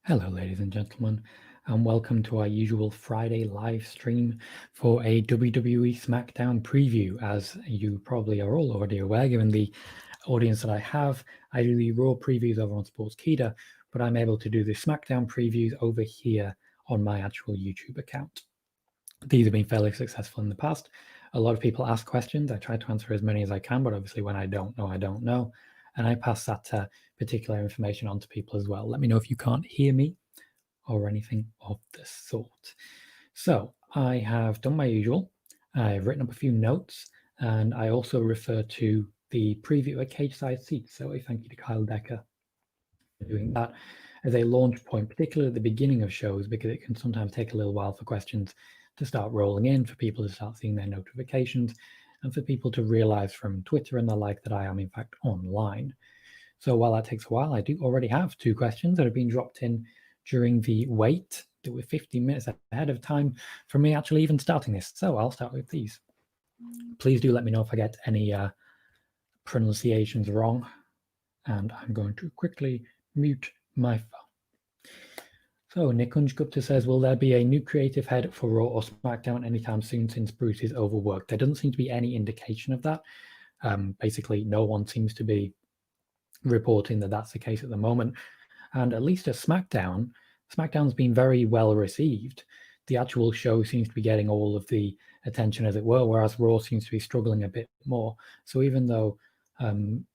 Hello, ladies and gentlemen, and welcome to our usual Friday live stream for a WWE SmackDown preview. As you probably are all already aware, given the audience that I have, I do the Raw previews over on Sportskeeda, but I'm able to do the SmackDown previews over here on my actual YouTube account. These have been fairly successful in the past. A lot of people ask questions. I try to answer as many as I can, but obviously when I don't know, I don't know. And I pass that particular information on to people as well. Let me know if you can't hear me or anything of the sort. So I have done my usual. I've written up a few notes, and I also refer to the preview at Cage Side Seats. So a thank you to Kyle Decker for doing that as a launch point, particularly at the beginning of shows, because it can sometimes take a little while for questions to start rolling in, for people to start seeing their notifications, and for people to realize from Twitter and the like that I am in fact online. So while that takes a while, I do already have two questions that have been dropped in during the wait that were 15 minutes ahead of time for me actually even starting this. So I'll start with these. Please do let me know if I get any pronunciations wrong. And I'm going to quickly mute my phone. So Nick Gupta says, will there be a new creative head for Raw or SmackDown anytime soon since Bruce is overworked? There doesn't seem to be any indication of that. Basically, no one seems to be reporting that that's the case at the moment. And at least at SmackDown's been very well received. The actual show seems to be getting all of the attention, as it were, whereas Raw seems to be struggling a bit more. So even though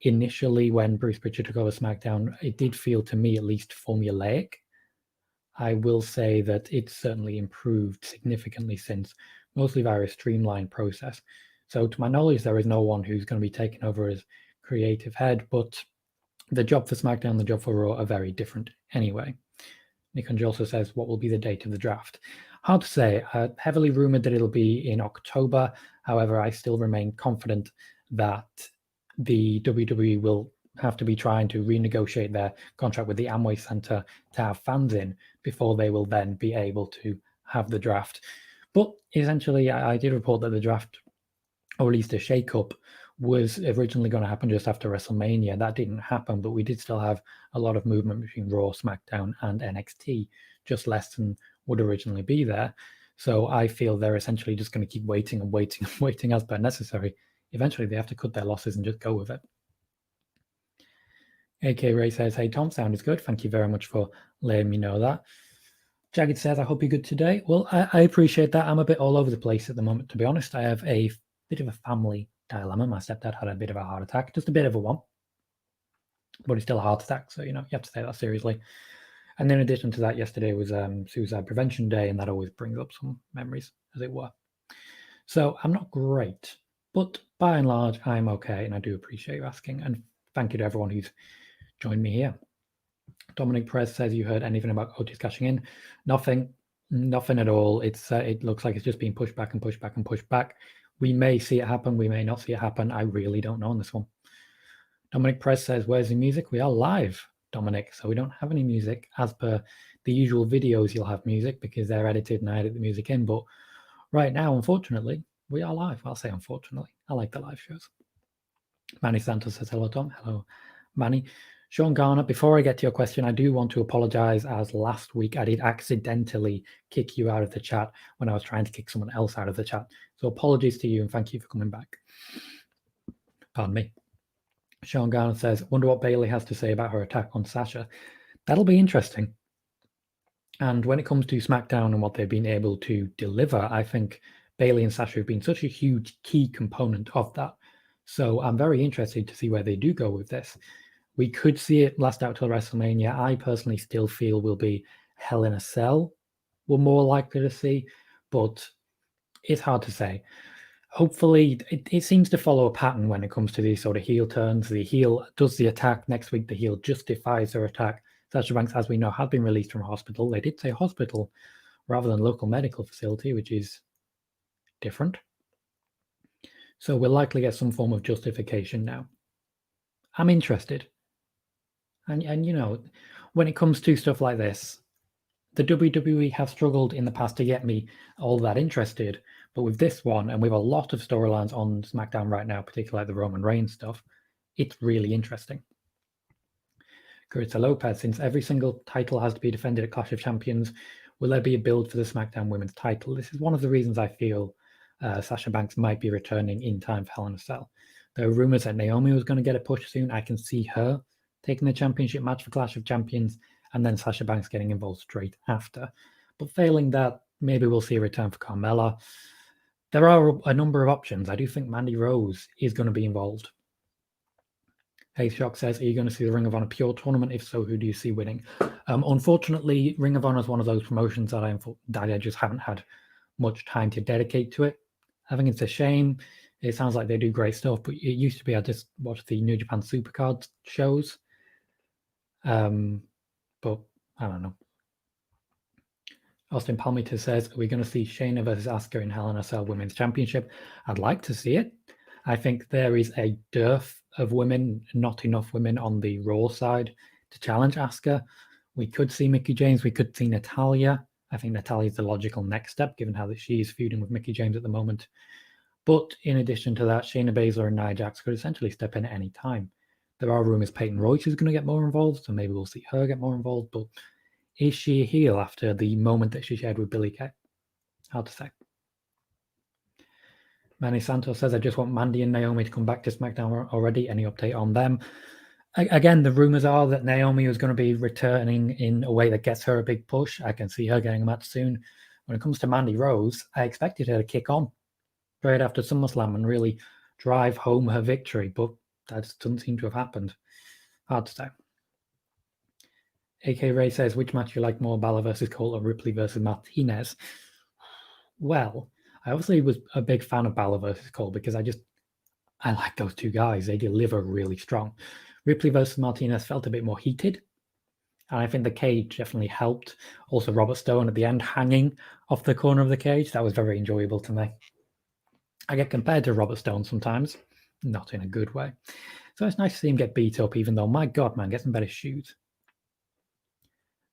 initially when Bruce Pritchard took over SmackDown, it did feel to me at least formulaic, I will say that it's certainly improved significantly since, mostly via a streamlined process. So to my knowledge, there is no one who's going to be taken over as creative head, but the job for SmackDown and the job for Raw are very different anyway. Nick also says, what will be the date of the draft? Hard to say. Heavily rumored that it'll be in October. However, I still remain confident that the WWE will have to be trying to renegotiate their contract with the Amway Center to have fans in before they will then be able to have the draft. But essentially, I did report that the draft, or at least a shake-up, was originally going to happen just after WrestleMania. That didn't happen, but we did still have a lot of movement between Raw, SmackDown, and NXT, just less than would originally be there. So I feel they're essentially just going to keep waiting and waiting and waiting as per necessary. Eventually, they have to cut their losses and just go with it. AK Ray says, hey, Tom, sound is good. Thank you very much for letting me know that. Jagged says, I hope you're good today. Well, I appreciate that. I'm a bit all over the place at the moment, to be honest. I have a bit of a family dilemma. My stepdad had a bit of a heart attack, just a bit of a one, but it's still a heart attack. So, you have to take that seriously. And in addition to that, yesterday was Suicide Prevention Day, and that always brings up some memories, as it were. So I'm not great, but by and large, I'm okay, and I do appreciate you asking. And thank you to everyone who's joined me here. Dominic Perez says, you heard anything about Otis cashing in? Nothing at all. It looks like it's just being pushed back and pushed back and pushed back. We may see it happen. We may not see it happen. I really don't know on this one. Dominic Perez says, where's the music? We are live, Dominic, so we don't have any music. As per the usual videos, you'll have music because they're edited and I edit the music in. But right now, unfortunately, we are live. I'll say unfortunately. I like the live shows. Manny Santos says, hello, Tom. Hello, Manny. Sean Garner, before I get to your question, I do want to apologize, as last week I did accidentally kick you out of the chat when I was trying to kick someone else out of the chat. So apologies to you and thank you for coming back. Pardon me. Sean Garner says, wonder what Bayley has to say about her attack on Sasha. That'll be interesting. And when it comes to SmackDown and what they've been able to deliver, I think Bayley and Sasha have been such a huge key component of that. So I'm very interested to see where they do go with this. We could see it last out till WrestleMania. I personally still feel will be Hell in a Cell we're more likely to see, but it's hard to say. Hopefully, it seems to follow a pattern when it comes to these sort of heel turns. The heel does the attack. Next week, the heel justifies their attack. Sasha Banks, as we know, had been released from hospital. They did say hospital rather than local medical facility, which is different. So we'll likely get some form of justification now. I'm interested. And when it comes to stuff like this, the WWE have struggled in the past to get me all that interested. But with this one, and with a lot of storylines on SmackDown right now, particularly like the Roman Reigns stuff, it's really interesting. Carissa Lopez, since every single title has to be defended at Clash of Champions, will there be a build for the SmackDown Women's title? This is one of the reasons I feel Sasha Banks might be returning in time for Hell in a Cell. There are rumors that Naomi was going to get a push soon. I can see her taking the championship match for Clash of Champions and then Sasha Banks getting involved straight after. But failing that, maybe we'll see a return for Carmella. There are a number of options. I do think Mandy Rose is going to be involved. Hey Shock says, are you going to see the Ring of Honor Pure tournament? If so, who do you see winning? Unfortunately, Ring of Honor is one of those promotions that I just haven't had much time to dedicate to it. I think it's a shame. It sounds like they do great stuff, but it used to be I just watched the New Japan Supercard shows. But I don't know. Austin Palmiter says, are we going to see Shayna versus Asuka in Hell in a Cell Women's Championship? I'd like to see it. I think there is a dearth of women, not enough women on the Raw side to challenge Asuka. We could see Mickie James. We could see Natalya. I think Natalya is the logical next step, given how she is feuding with Mickie James at the moment. But in addition to that, Shayna Baszler and Nia Jax could essentially step in at any time. There are rumors Peyton Royce is going to get more involved, so maybe we'll see her get more involved. But is she a heel after the moment that she shared with Billie Kay? Hard to say. Manny Santos says, I just want Mandy and Naomi to come back to SmackDown already. Any update on them? Again, the rumors are that Naomi is going to be returning in a way that gets her a big push. I can see her getting a match soon. When it comes to Mandy Rose, I expected her to kick on right after SummerSlam and really drive home her victory, but that doesn't seem to have happened. Hard to say. AK Ray says, which match you like more, Balor versus Cole or Ripley versus Martinez? Well, I obviously was a big fan of Balor versus Cole because I like those two guys. They deliver really strong. Ripley versus Martinez felt a bit more heated, and I think the cage definitely helped. Also, Robert Stone at the end hanging off the corner of the cage. That was very enjoyable to me. I get compared to Robert Stone sometimes, not in a good way. So it's nice to see him get beat up, even though, my God, man, get some better shoes.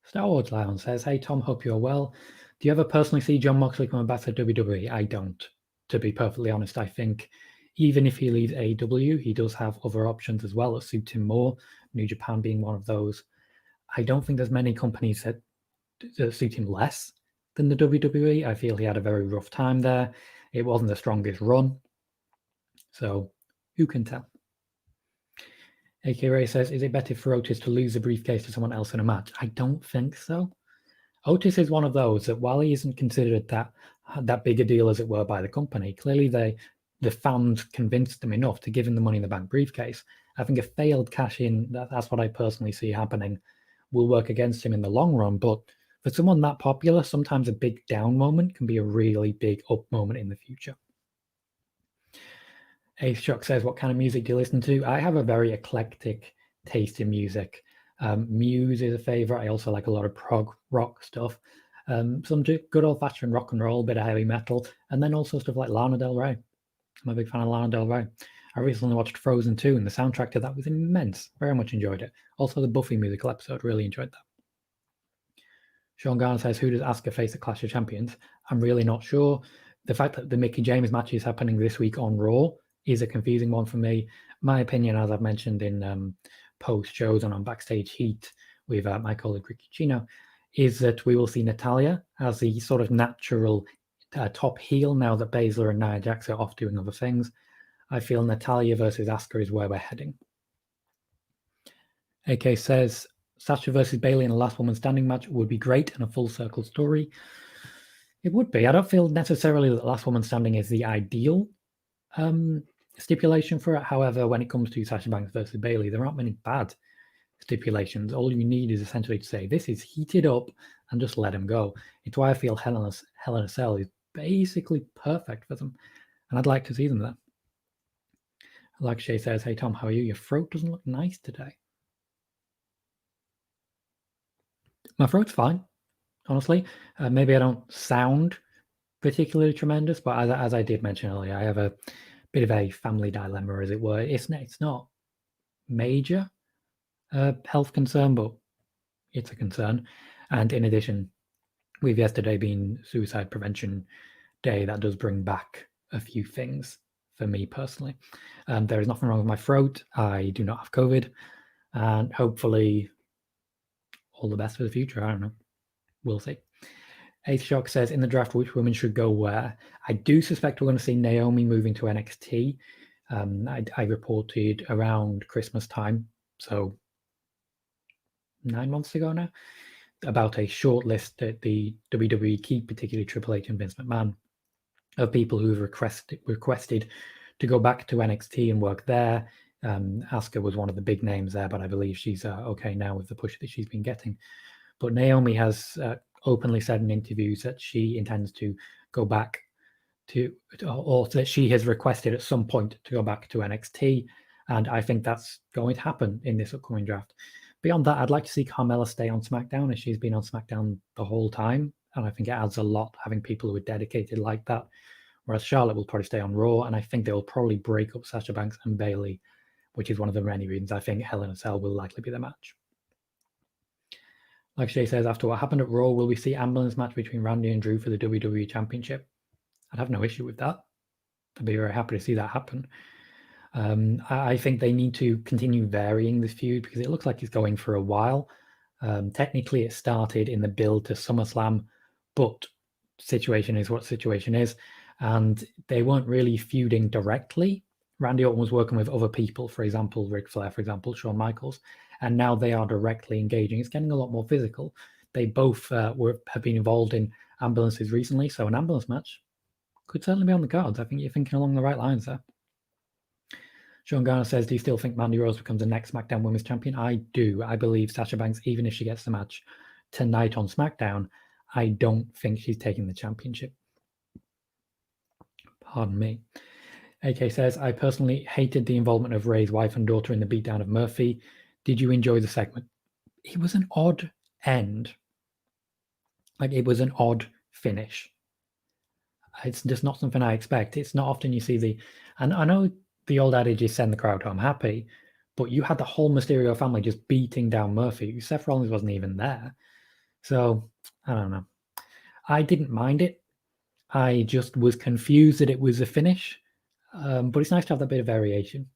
Star Wars Lion says, hey, Tom, hope you're well. Do you ever personally see Jon Moxley coming back to WWE? I don't, to be perfectly honest. I think even if he leaves AEW, he does have other options as well that suit him more, New Japan being one of those. I don't think there's many companies that suit him less than the WWE. I feel he had a very rough time there. It wasn't the strongest run. So who can tell? AK Ray says, is it better for Otis to lose the briefcase to someone else in a match? I don't think so. Otis is one of those that while he isn't considered that big a deal as it were by the company, clearly the fans convinced them enough to give him the Money in the Bank briefcase. I think a failed cash in, that's what I personally see happening, will work against him in the long run. But for someone that popular, sometimes a big down moment can be a really big up moment in the future. Ace Chuck says, what kind of music do you listen to? I have a very eclectic taste in music. Muse is a favorite. I also like a lot of prog rock stuff. Some good old-fashioned rock and roll, a bit of heavy metal, and then also stuff like Lana Del Rey. I'm a big fan of Lana Del Rey. I recently watched Frozen 2, and the soundtrack to that was immense. Very much enjoyed it. Also, the Buffy musical episode, really enjoyed that. Sean Garner says, who does Asuka face at Clash of Champions? I'm really not sure. The fact that the Mickie James match is happening this week on Raw is a confusing one for me. My opinion, as I've mentioned in post shows and on Backstage Heat with my colleague Ricky Chino, is that we will see Natalya as the sort of natural top heel now that Baszler and Nia Jax are off doing other things. I feel Natalya versus Asuka is where we're heading. AK says, Sasha versus Bayley in a last woman standing match would be great and a full circle story. It would be. I don't feel necessarily that last woman standing is the ideal stipulation for it. However, when it comes to Sasha Banks versus Bayley, there aren't many bad stipulations. All you need is essentially to say this is heated up and just let them go. It's why I feel Hell in a Cell is basically perfect for them, and I'd like to see them there. Like Shay says, hey Tom, how are you? Your throat doesn't look nice today. My throat's fine, honestly. Maybe I don't sound particularly tremendous, but as I did mention earlier, I have a bit of a family dilemma, as it were. It's not major health concern, but it's a concern. And in addition, with yesterday being Suicide Prevention Day, that does bring back a few things for me personally. There is nothing wrong with my throat. I do not have COVID, and hopefully all the best for the future. I don't know. We'll see. Ace Shock says, in the draft, which women should go where? I do suspect we're going to see Naomi moving to NXT. I reported around Christmas time, so 9 months ago now, about a short list that the WWE keep, particularly Triple H and Vince McMahon, of people who've requested to go back to NXT and work there. Asuka was one of the big names there, but I believe she's okay now with the push that she's been getting. But Naomi has openly said in interviews that she intends to go back to, or that she has requested at some point to go back to NXT. And I think that's going to happen in this upcoming draft. Beyond that, I'd like to see Carmella stay on SmackDown, as she's been on SmackDown the whole time. And I think it adds a lot having people who are dedicated like that. Whereas Charlotte will probably stay on Raw, and I think they will probably break up Sasha Banks and Bayley, which is one of the many reasons I think Hell in a Cell will likely be the match. Like Shay says, after what happened at Raw, will we see ambulance match between Randy and Drew for the WWE Championship? I'd have no issue with that. I'd be very happy to see that happen. I think they need to continue varying this feud because it looks like it's going for a while. Technically, it started in the build to SummerSlam, but situation is what situation is. And they weren't really feuding directly. Randy Orton was working with other people, for example, Ric Flair, for example, Shawn Michaels, and now they are directly engaging. It's getting a lot more physical. They both have been involved in ambulances recently, so an ambulance match could certainly be on the cards. I think you're thinking along the right lines there. Sean Garner says, do you still think Mandy Rose becomes the next SmackDown Women's Champion? I do. I believe Sasha Banks, even if she gets the match tonight on SmackDown, I don't think she's taking the championship. Pardon me. AK says, I personally hated the involvement of Ray's wife and daughter in the beatdown of Murphy. Did you enjoy the segment? It was an odd end. Like, it was an odd finish. It's just not something I expect. It's not often you see and I know the old adage is send the crowd home happy, but you had the whole Mysterio family just beating down Murphy. Seth Rollins wasn't even there. So, I don't know. I didn't mind it. I just was confused that it was a finish. But it's nice to have that bit of variation.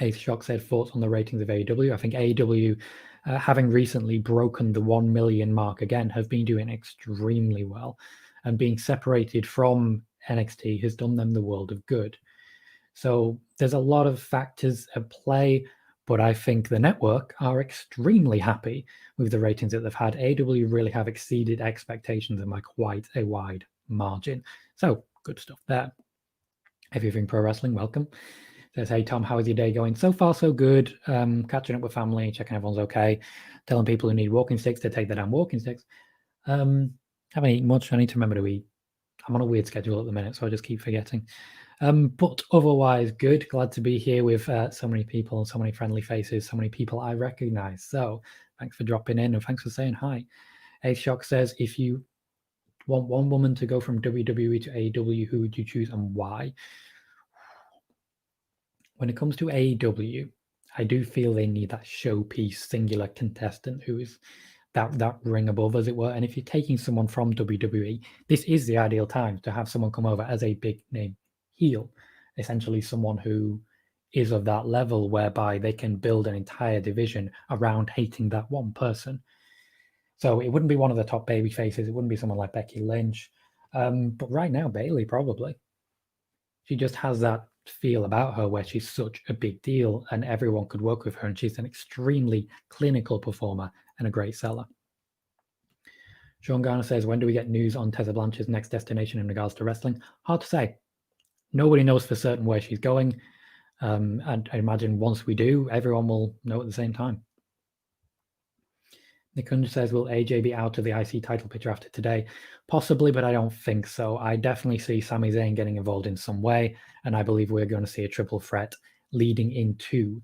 Ace Shock said, thoughts on the ratings of AEW. I think AEW, having recently broken the 1 million mark again, have been doing extremely well. And being separated from NXT has done them the world of good. So there's a lot of factors at play, but I think the network are extremely happy with the ratings that they've had. AEW really have exceeded expectations and by quite a wide margin. So good stuff there. Everything Pro Wrestling, welcome. Says, hey Tom, how is your day going? So far so good. Catching up with family, checking everyone's okay, telling people who need walking sticks to take their damn walking sticks. Haven't eaten much. I need to remember to eat. I'm on a weird schedule at the minute, so I just keep forgetting. But otherwise, good. Glad to be here with so many people and so many friendly faces, so many people I recognize. So thanks for dropping in and thanks for saying hi. Ace Shock says, if you want one woman to go from WWE to AEW, who would you choose and why? When it comes to AEW, I do feel they need that showpiece singular contestant who is that ring above, as it were. And if you're taking someone from WWE, this is the ideal time to have someone come over as a big name heel, essentially someone who is of that level whereby they can build an entire division around hating that one person. So it wouldn't be one of the top baby faces. It wouldn't be someone like Becky Lynch. But right now, Bayley probably. She just has that feel about her where she's such a big deal and everyone could work with her, and she's an extremely clinical performer and a great seller. Sean Garner says, when do we get news on Tessa Blanchard's next destination in regards to wrestling? Hard to say. Nobody knows for certain where she's going. And I imagine once we do, everyone will know at the same time. Nikunda says, will AJ be out of the IC title picture after today? Possibly, but I don't think so. I definitely see Sami Zayn getting involved in some way, and I believe we're going to see a triple threat leading into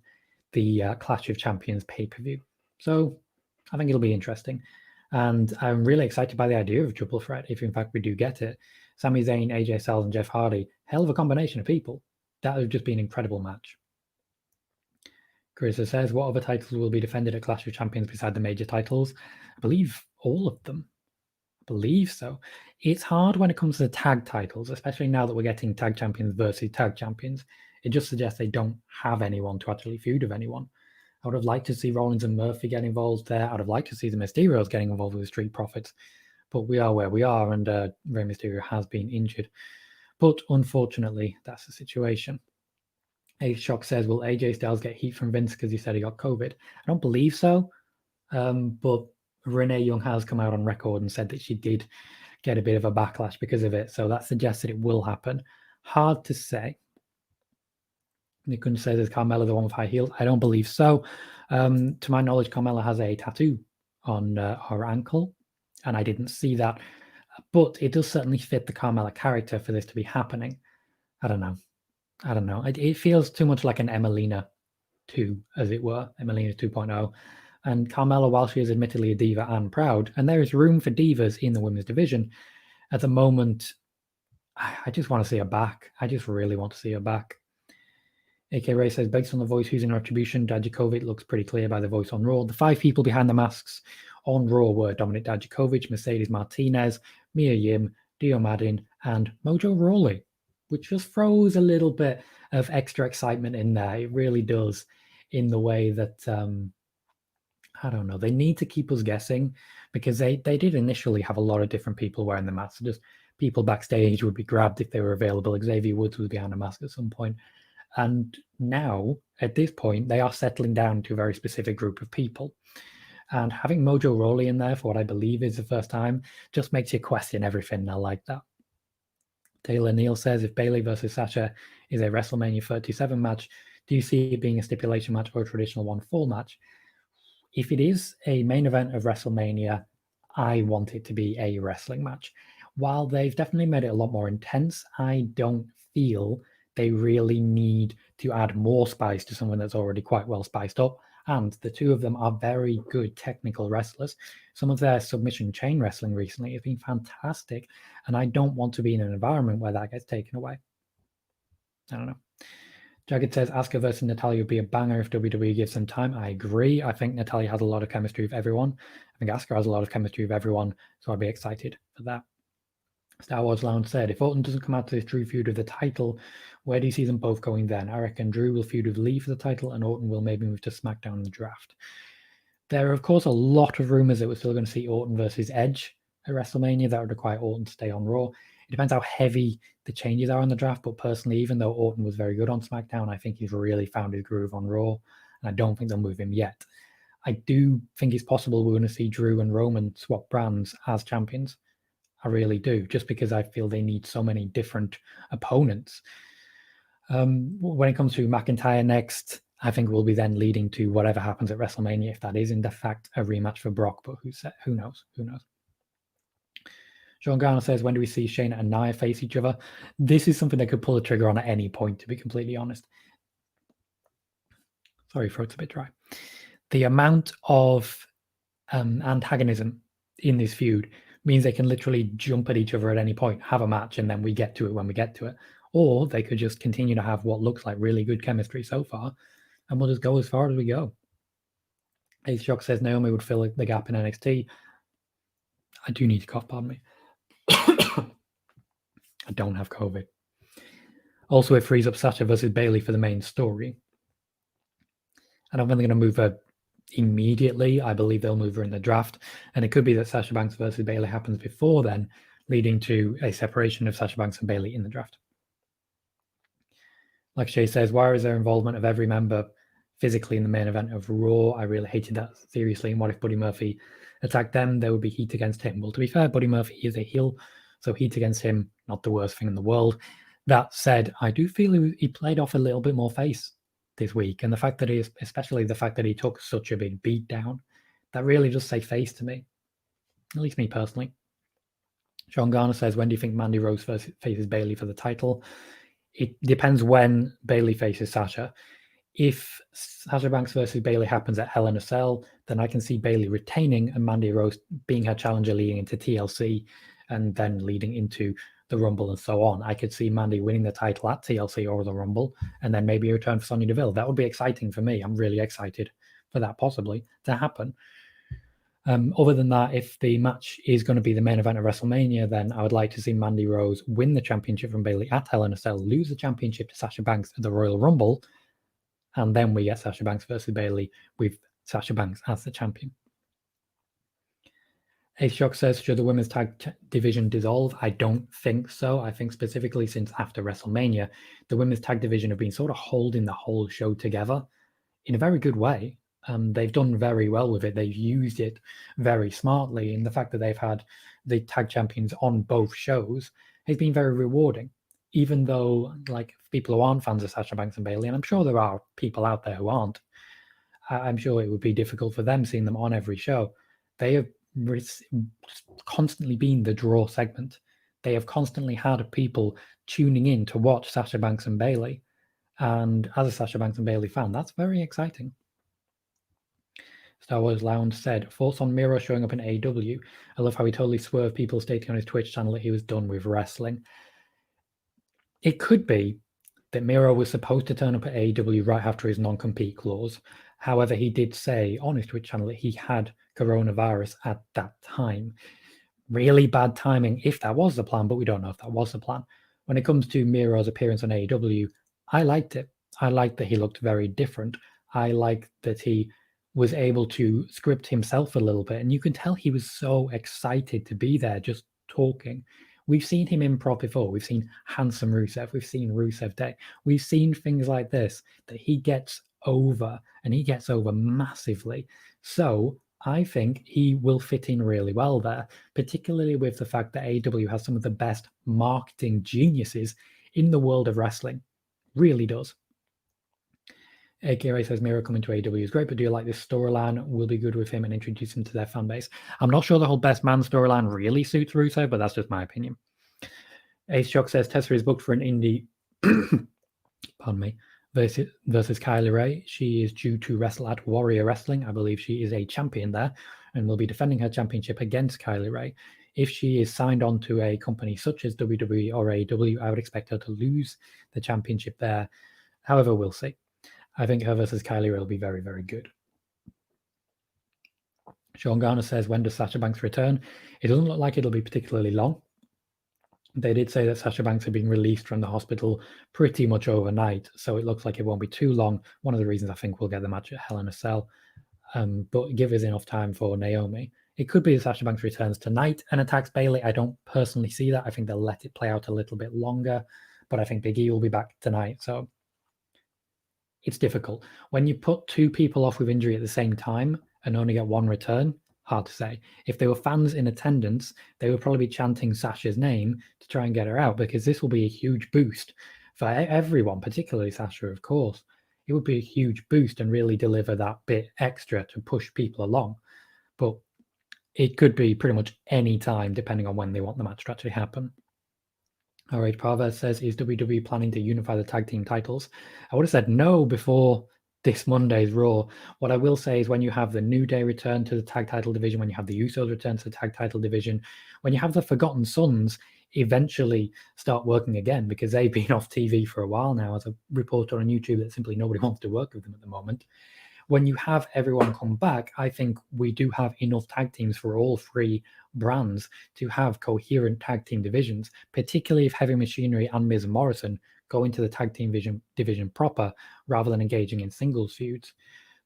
the Clash of Champions pay-per-view. So I think it'll be interesting. And I'm really excited by the idea of a triple threat, if in fact we do get it. Sami Zayn, AJ Styles, and Jeff Hardy, hell of a combination of people. That would just be an incredible match. Carissa says, what other titles will be defended at Clash of Champions beside the major titles? I believe all of them. I believe so. It's hard when it comes to the tag titles, especially now that we're getting tag champions versus tag champions. It just suggests they don't have anyone to actually feud with anyone. I would have liked to see Rollins and Murphy get involved there. I'd have liked to see the Mysterios getting involved with the Street Profits. But we are where we are, and Rey Mysterio has been injured. But unfortunately, that's the situation. Ace Shock says, will AJ Styles get heat from Vince because he said he got COVID? I don't believe so. But Renee Young has come out on record and said that she did get a bit of a backlash because of it. So that suggests that it will happen. Hard to say. Nickun says, is Carmella the one with high heels? I don't believe so. To my knowledge, Carmella has a tattoo on her ankle, and I didn't see that. But it does certainly fit the Carmella character for this to be happening. I don't know. It feels too much like an Emelina 2, as it were, Emelina 2.0. And Carmella, while she is admittedly a diva and proud, and there is room for divas in the women's division, at the moment, I just want to see her back. I just really want to see her back. AK Ray says, based on the voice who's in Retribution, Dijakovic looks pretty clear by the voice on Raw. The 5 people behind the masks on Raw were Dominic Dijakovic, Mercedes Martinez, Mia Yim, Dio Madden, and Mojo Rawley, which just throws a little bit of extra excitement in there. It really does, in the way that, I don't know, they need to keep us guessing, because they did initially have a lot of different people wearing the masks. Just people backstage would be grabbed if they were available. Xavier Woods was behind a mask at some point. And now, at this point, they are settling down to a very specific group of people. And having Mojo Rawley in there for what I believe is the first time just makes you question everything, and I like that. Taylor Neal says, if Bayley versus Sasha is a WrestleMania 37 match, do you see it being a stipulation match or a traditional 1-fall match? If it is a main event of WrestleMania, I want it to be a wrestling match. While they've definitely made it a lot more intense, I don't feel they really need to add more spice to something that's already quite well spiced up. And the two of them are very good technical wrestlers. Some of their submission chain wrestling recently has been fantastic, and I don't want to be in an environment where that gets taken away. I don't know. Jagged says, Asuka versus Natalya would be a banger if WWE gives them time. I agree. I think Natalya has a lot of chemistry with everyone. I think Asuka has a lot of chemistry with everyone, so I'd be excited for that. Star Wars Lounge said, if Orton doesn't come out to this Drew feud with the title, where do you see them both going then? I reckon Drew will feud with Lee for the title, and Orton will maybe move to SmackDown in the draft. There are, of course, a lot of rumors that we're still going to see Orton versus Edge at WrestleMania. That would require Orton to stay on Raw. It depends how heavy the changes are in the draft, but personally, even though Orton was very good on SmackDown, I think he's really found his groove on Raw, and I don't think they'll move him yet. I do think it's possible we're going to see Drew and Roman swap brands as champions. I really do, just because I feel they need so many different opponents. When it comes to McIntyre next, I think we'll be then leading to whatever happens at WrestleMania, if that is in fact a rematch for Brock, but who knows? Sean Garner says, when do we see Shayna and Nia face each other? This is something they could pull a trigger on at any point, to be completely honest. Sorry, throat's a bit dry. The amount of antagonism in this feud means they can literally jump at each other at any point, have a match, and then we get to it when we get to it. Or they could just continue to have what looks like really good chemistry so far, and we'll just go as far as we go. Ace Shock says Naomi would fill the gap in NXT. I do need to cough, pardon me. I don't have COVID. Also, it frees up Sasha versus Bayley for the main story. I don't think they're going to move her immediately. I believe they'll move her in the draft, and it could be that Sasha Banks versus Bayley happens before then, leading to a separation of Sasha Banks and Bayley in the draft. Like Shay says, why is there involvement of every member physically in the main event of Raw? I really hated that seriously. And what if Buddy Murphy attacked them? There would be heat against him. Well, to be fair, Buddy Murphy is a heel, so heat against him, not the worst thing in the world. That said, I do feel he played off a little bit more face this week, and the fact that especially the fact that he took such a big beat down, that really does say face to me, at least me personally. Sean Garner says, when do you think Mandy Rose faces Bayley for the title? It depends when Bayley faces Sasha. If Sasha Banks versus Bayley happens at Hell in a Cell, then I can see Bayley retaining and Mandy Rose being her challenger leading into TLC and then leading into the Rumble and so on. I could see Mandy winning the title at TLC or the Rumble and then maybe a return for Sonya Deville. That would be exciting for me. I'm really excited for that possibly to happen. Other than that, if the match is going to be the main event of WrestleMania, then I would like to see Mandy Rose win the championship from Bayley at Hell in a Cell, lose the championship to Sasha Banks at the Royal Rumble, and then we get Sasha Banks versus Bayley with Sasha Banks as the champion. Ace Shock says, should the women's tag division dissolve? I don't think so. I think specifically since after WrestleMania, the women's tag division have been sort of holding the whole show together in a very good way. They've done very well with it. They've used it very smartly. And the fact that they've had the tag champions on both shows has been very rewarding. Even though, like, people who aren't fans of Sasha Banks and Bayley, and I'm sure there are people out there who aren't, I'm sure it would be difficult for them seeing them on every show. They have constantly been the draw segment. They have constantly had people tuning in to watch Sasha Banks and Bayley. And as a Sasha Banks and Bayley fan, that's very exciting. Star Wars Lounge said, thoughts on Miro showing up in AEW? I love how he totally swerved people stating on his Twitch channel that he was done with wrestling. It could be that Miro was supposed to turn up at AEW right after his non-compete clause. However, he did say on his Twitch channel that he had coronavirus at that time. Really bad timing if that was the plan, but we don't know if that was the plan. When it comes to Miro's appearance on AEW, I liked it. I liked that he looked very different. I liked that he was able to script himself a little bit, and you can tell he was so excited to be there just talking. We've seen him improv before. We've seen Handsome Rusev. We've seen Rusev Day. We've seen things like this that he gets over, and he gets over massively. So I think he will fit in really well there, particularly with the fact that AEW has some of the best marketing geniuses in the world of wrestling. Really does. Akira says Miro coming to AEW is great, but do you like this storyline? Will be good with him and introduce him to their fan base. I'm not sure the whole best man storyline really suits Rusev, but that's just my opinion. Ace Shock says Tessa is booked for an indie pardon me, versus Kylie Ray. She is due to wrestle at Warrior Wrestling. I believe she is a champion there and will be defending her championship against Kylie Ray. If she is signed on to a company such as WWE or AEW, I would expect her to lose the championship there. However, we'll see. I think her versus Kylie Ray will be very, very good. Sean Garner says, when does Sasha Banks return? It doesn't look like it'll be particularly long. They did say that Sasha Banks had been released from the hospital pretty much overnight, so it looks like it won't be too long. One of the reasons I think we'll get the match at Hell in a Cell, but give us enough time for Naomi. It could be that Sasha Banks returns tonight and attacks Bayley. I don't personally see that. I think they'll let it play out a little bit longer, but I think Big E will be back tonight, so it's difficult. When you put two people off with injury at the same time and only get one return, hard to say. If there were fans in attendance, they would probably be chanting Sasha's name to try and get her out, because this will be a huge boost for everyone, particularly Sasha, of course. It would be a huge boost and really deliver that bit extra to push people along. But it could be pretty much any time, depending on when they want the match to actually happen. All right, Parvez says, is WWE planning to unify the tag team titles? I would have said no before this Monday's Raw. What I will say is when you have the New Day return to the tag title division, when you have the Usos return to the tag title division, when you have the Forgotten Sons eventually start working again, because they've been off TV for a while now, as a reporter on YouTube that simply nobody wants to work with them at the moment. When you have everyone come back, I think we do have enough tag teams for all three brands to have coherent tag team divisions, particularly if Heavy Machinery and Miz and Morrison go into the tag team division proper rather than engaging in singles feuds.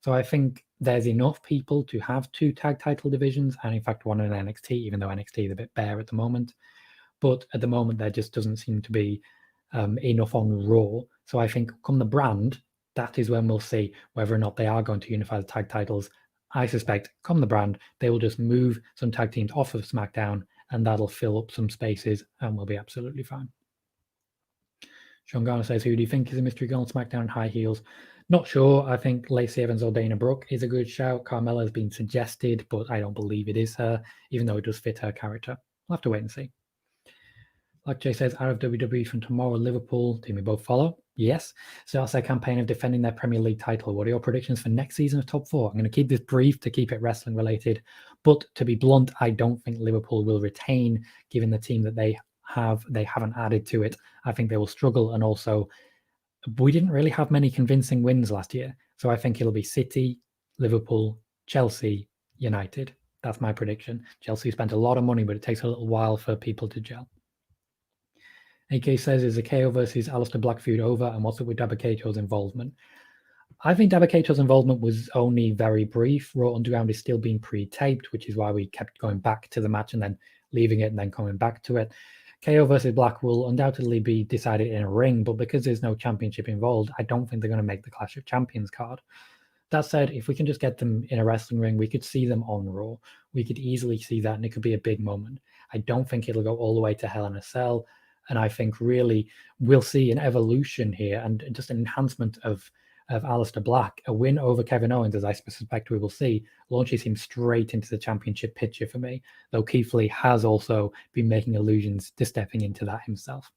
So I think there's enough people to have two tag title divisions, and in fact one in NXT, even though NXT is a bit bare at the moment. But at the moment there just doesn't seem to be enough on Raw. So I think come the brand, that is when we'll see whether or not they are going to unify the tag titles. I suspect come the brand, they will just move some tag teams off of SmackDown, and that'll fill up some spaces and we'll be absolutely fine. Sean Garner says, who do you think is a mystery girl on SmackDown in high heels? Not sure. I think Lacey Evans or Dana Brooke is a good shout. Carmella has been suggested, but I don't believe it is her, even though it does fit her character. We'll have to wait and see. Like Jay says, out of WWE from tomorrow, Liverpool, team we both follow. Yes. Starts their campaign of defending their Premier League title. What are your predictions for next season of Top 4? I'm going to keep this brief to keep it wrestling related. But to be blunt, I don't think Liverpool will retain, given the team that they have. They haven't added to it. I think they will struggle. And also, we didn't really have many convincing wins last year. So I think it'll be City, Liverpool, Chelsea, United. That's my prediction. Chelsea spent a lot of money, but it takes a little while for people to gel. AK says, is the KO versus Aleister Black feud over? And what's up with Dabba Kaito's involvement? I think Dabba-Kato's involvement was only very brief. Raw Underground is still being pre-taped, which is why we kept going back to the match and then leaving it and then coming back to it. KO versus Black will undoubtedly be decided in a ring, but because there's no championship involved, I don't think they're going to make the Clash of Champions card. That said, if we can just get them in a wrestling ring, we could see them on Raw. We could easily see that, and it could be a big moment. I don't think it'll go all the way to Hell in a Cell, and I think really we'll see an evolution here and just an enhancement of Aleister Black. A win over Kevin Owens, as I suspect we will see, launches him straight into the championship picture for me, though Keith Lee has also been making allusions to stepping into that himself.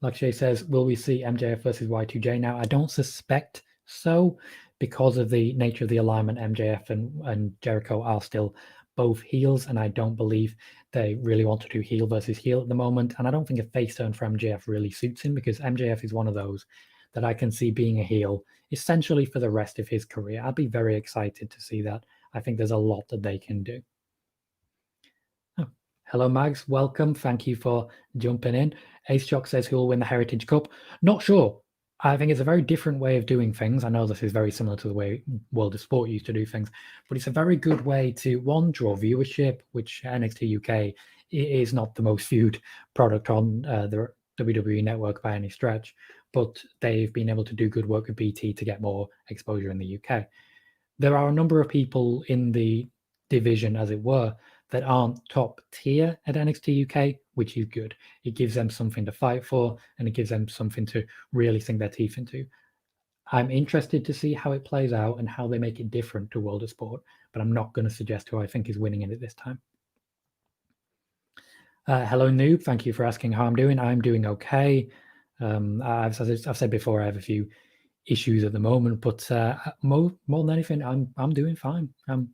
Lakshay says, will we see MJF versus Y2J now? I don't suspect so, because of the nature of the alignment. MJF and Jericho are still both heels, and I don't believe they really want to do heel versus heel at the moment. And I don't think a face turn for MJF really suits him, because MJF is one of those that I can see being a heel essentially for the rest of his career. I'd be very excited to see that. I think there's a lot that they can do. Oh, hello, Mags. Welcome. Thank you for jumping in. Ace Jock says who will win the Heritage Cup. Not sure. I think it's a very different way of doing things. I know this is very similar to the way World of Sport used to do things, but it's a very good way to, one, draw viewership, which NXT UK is not the most viewed product on the WWE network by any stretch, but they've been able to do good work with BT to get more exposure in the UK. There are a number of people in the division, as it were, that aren't top tier at NXT UK, which is good. It gives them something to fight for, and it gives them something to really sink their teeth into. I'm interested to see how it plays out and how they make it different to World of Sport, but I'm not going to suggest who I think is winning it at this time. Hello, Noob. Thank you for asking how I'm doing. I'm doing okay. I've said before, I have a few issues at the moment, but more than anything, I'm doing fine. I'm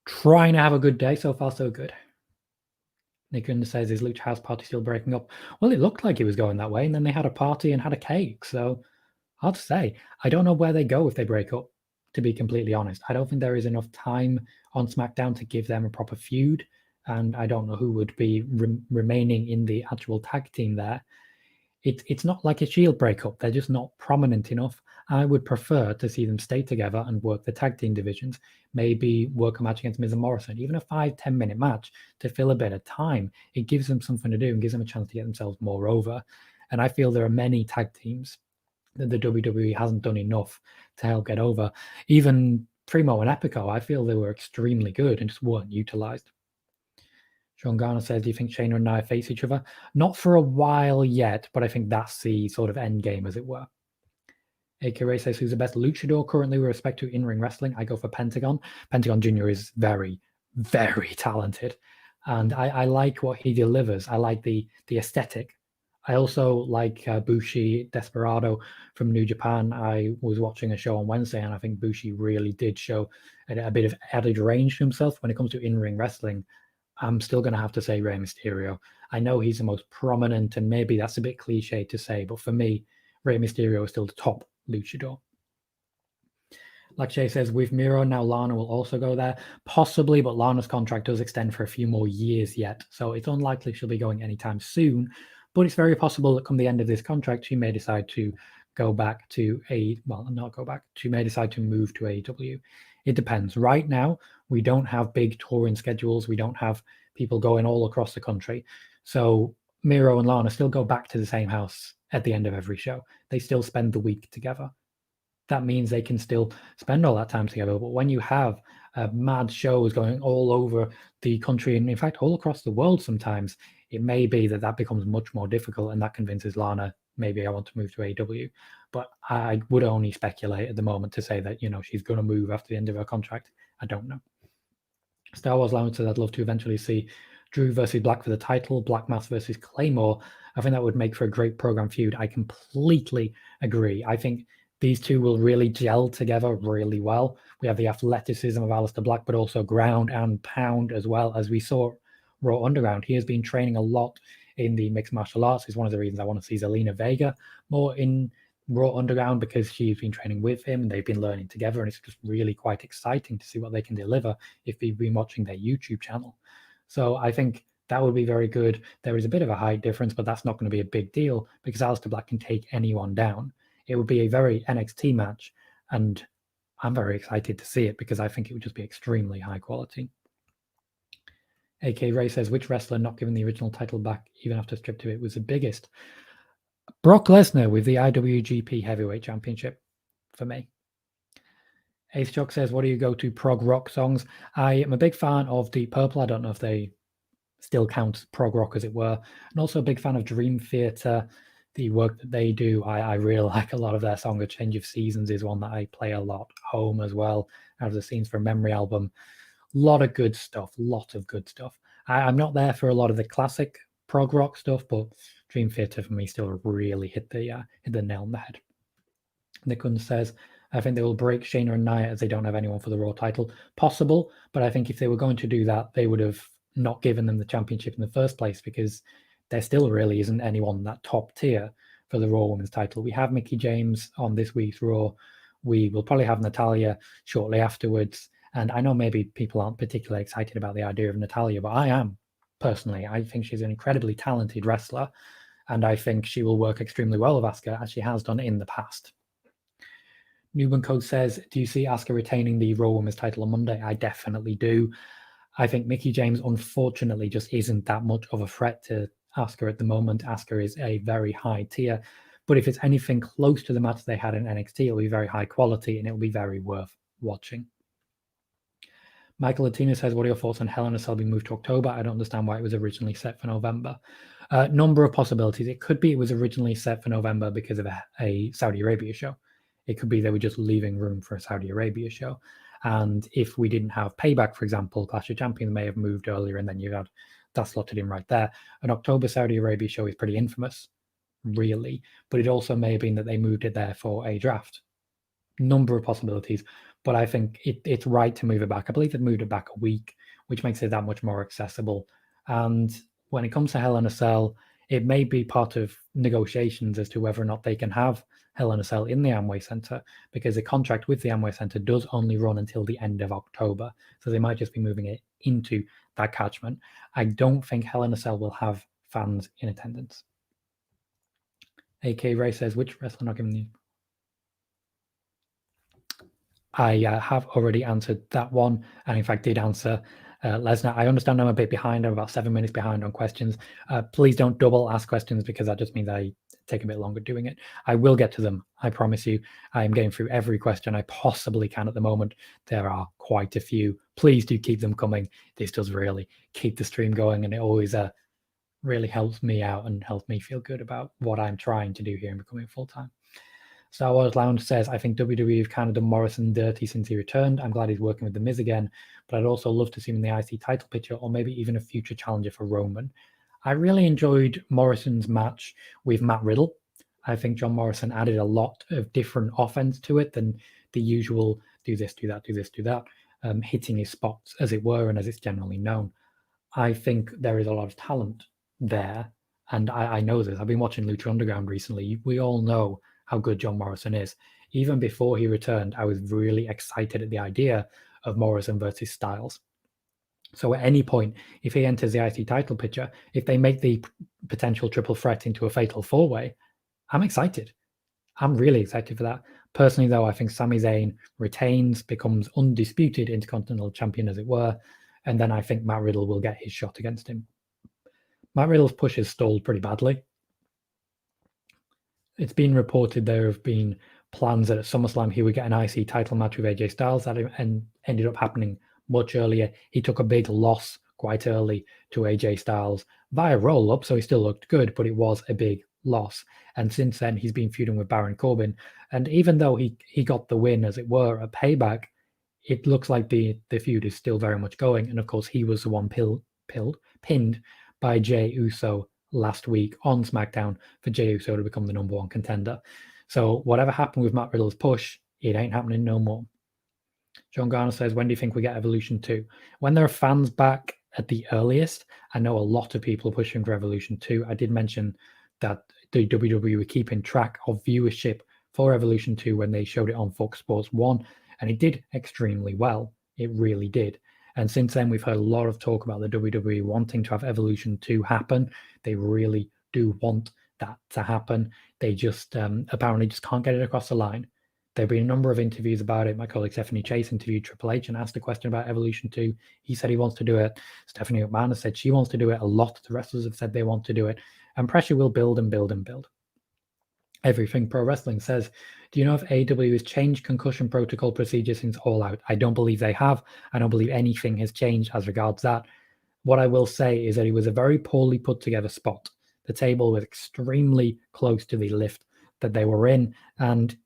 trying to have a good day. So far, so good. Nick Gunn says, is Lucha House Party still breaking up? Well, it looked like it was going that way, and then they had a party and had a cake. So hard to say. I don't know where they go if they break up, to be completely honest. I don't think there is enough time on SmackDown to give them a proper feud, and I don't know who would be remaining in the actual tag team there. It's not like a Shield breakup. They're just not prominent enough. I would prefer to see them stay together and work the tag team divisions, maybe work a match against Miz and Morrison, even a 5-10 minute match to fill a bit of time. It gives them something to do and gives them a chance to get themselves more over. And I feel there are many tag teams that the WWE hasn't done enough to help get over. Even Primo and Epico, I feel they were extremely good and just weren't utilized. Sean Garner says, do you think Shayna and Nia face each other? Not for a while yet, but I think that's the sort of end game, as it were. AK Ray says, who's the best luchador currently with respect to in-ring wrestling? I go for Pentagon. Pentagon Jr. is very, very talented. And I like what he delivers. I like the aesthetic. I also like Bushi Desperado from New Japan. I was watching a show on Wednesday, and I think Bushi really did show a bit of added range to himself when it comes to in-ring wrestling. I'm still going to have to say Rey Mysterio. I know he's the most prominent, and maybe that's a bit cliche to say, but for me, Rey Mysterio is still the top luchador. Like Shay says, with Miro, now Lana will also go there. Possibly, but Lana's contract does extend for a few more years yet, so it's unlikely she'll be going anytime soon. But it's very possible that come the end of this contract, she may decide to go back to she may decide to move to AEW. It depends. Right now, we don't have big touring schedules. We don't have people going all across the country. So Miro and Lana still go back to the same house at the end of every show. They still spend the week together. That means they can still spend all that time together. But when you have mad shows going all over the country, and in fact, all across the world sometimes, it may be that becomes much more difficult, and that convinces Lana, maybe I want to move to AEW. But I would only speculate at the moment to say that, she's going to move after the end of her contract. I don't know. Star Wars Lounge said I'd love to eventually see Drew versus Black for the title, Black Mass versus Claymore. I think that would make for a great program feud. I completely agree. I think these two will really gel together really well. We have the athleticism of Aleister Black, but also ground and pound as well. As we saw Raw Underground, he has been training a lot in the mixed martial arts. It's one of the reasons I want to see Zelina Vega more in Raw Underground, because she's been training with him and they've been learning together, and it's just really quite exciting to see what they can deliver if we've been watching their YouTube channel. So I think that would be very good. There is a bit of a height difference, but that's not going to be a big deal because Aleister Black can take anyone down. it would be a very NXT match, and I'm very excited to see it because I think it would just be extremely high quality. AK Ray says, which wrestler not given the original title back even after strip to it was the biggest? Brock Lesnar with the IWGP Heavyweight Championship for me. Ace Jock says, what do you go to prog rock songs? I am a big fan of Deep Purple. I don't know if they still count prog rock, as it were. And also a big fan of Dream Theater, the work that they do. I really like a lot of their song. A Change of Seasons is one that I play a lot home as well. Out of the Scenes from Memory album. A lot of good stuff. I'm not there for a lot of the classic prog rock stuff, but Dream Theater for me still really hit the nail on the head. Nickun says, I think they will break Shayna and Nia as they don't have anyone for the Raw title. Possible, but I think if they were going to do that, they would have not given them the championship in the first place, because there still really isn't anyone that top tier for the Raw Women's title. We have Mickie James on this week's Raw. We will probably have Natalya shortly afterwards. And I know maybe people aren't particularly excited about the idea of Natalya, but I am personally. I think she's an incredibly talented wrestler, and I think she will work extremely well with Asuka, as she has done in the past. Newman Code says, do you see Asuka retaining the Raw Women's title on Monday? I definitely do. I think Mickie James, unfortunately, just isn't that much of a threat to Asuka at the moment. Asuka is a very high tier. But if it's anything close to the match they had in NXT, it'll be very high quality and it'll be very worth watching. Michael Latina says, what are your thoughts on Hell in a Cell being moved to October? I don't understand why it was originally set for November. Number of possibilities. It could be it was originally set for November because of a Saudi Arabia show. It could be they were just leaving room for a Saudi Arabia show. And if we didn't have Payback, for example, Clash of Champions may have moved earlier, and then you had that slotted in right there. An October Saudi Arabia show is pretty infamous, really. But it also may have been that they moved it there for a draft. Number of possibilities. But I think it's right to move it back. I believe it moved it back a week, which makes it that much more accessible. And when it comes to Hell in a Cell, it may be part of negotiations as to whether or not they can have Hell in a Cell in the Amway Center, because the contract with the Amway Center does only run until the end of October. So they might just be moving it into that catchment. I don't think Hell in a Cell will have fans in attendance. AK Ray says, which wrestler not given the... I have already answered that one, and in fact did answer Lesnar. I understand I'm a bit behind. I'm about 7 minutes behind on questions. Please don't double ask questions, because that just means I take a bit longer doing it. I will get to them, I promise you. I am getting through every question I possibly can at the moment. There are quite a few. Please do keep them coming. This does really keep the stream going, and it always really helps me out and helps me feel good about what I'm trying to do here and becoming full-time. Star Wars Lounge says, I think WWE have kind of done Morrison dirty since he returned. I'm glad he's working with The Miz again, but I'd also love to see him in the IC title picture, or maybe even a future challenger for Roman. I really enjoyed Morrison's match with Matt Riddle. I think John Morrison added a lot of different offense to it than the usual do this, do that, do this, do that, hitting his spots, as it were, and as it's generally known. I think there is a lot of talent there, and I know this. I've been watching Lucha Underground recently. We all know how good John Morrison is. Even before he returned, I was really excited at the idea of Morrison versus Styles. So at any point, if he enters the IC title picture, if they make the potential triple threat into a fatal four-way, I'm excited. I'm really excited for that. Personally, though, I think Sami Zayn retains, becomes undisputed Intercontinental Champion, as it were, and then I think Matt Riddle will get his shot against him. Matt Riddle's push has stalled pretty badly. It's been reported there have been plans that at SummerSlam he would get an IC title match with AJ Styles. That ended up happening much earlier. He took a big loss quite early to AJ Styles via roll-up, so he still looked good, but it was a big loss. And since then, he's been feuding with Baron Corbin. And even though he got the win, as it were, a Payback, it looks like the feud is still very much going. And of course, he was the one pinned by Jey Uso last week on SmackDown for Jey Uso to become the number one contender. So whatever happened with Matt Riddle's push, it ain't happening no more. John Garner says, when do you think we get Evolution 2? When there are fans back at the earliest. I know a lot of people are pushing for Evolution 2. I did mention that the WWE were keeping track of viewership for Evolution 2 when they showed it on Fox Sports 1, and it did extremely well. It really did. And since then, we've heard a lot of talk about the WWE wanting to have Evolution 2 happen. They really do want that to happen. They just apparently just can't get it across the line. There have been a number of interviews about it. My colleague Stephanie Chase interviewed Triple H and asked a question about Evolution 2. He said he wants to do it. Stephanie McMahon has said she wants to do it. A lot of the wrestlers have said they want to do it. And pressure will build and build and build. Everything Pro Wrestling says, do you know if AEW has changed concussion protocol procedure since All Out? I don't believe they have. I don't believe anything has changed as regards that. What I will say is that it was a very poorly put together spot. The table was extremely close to the lift that they were in. And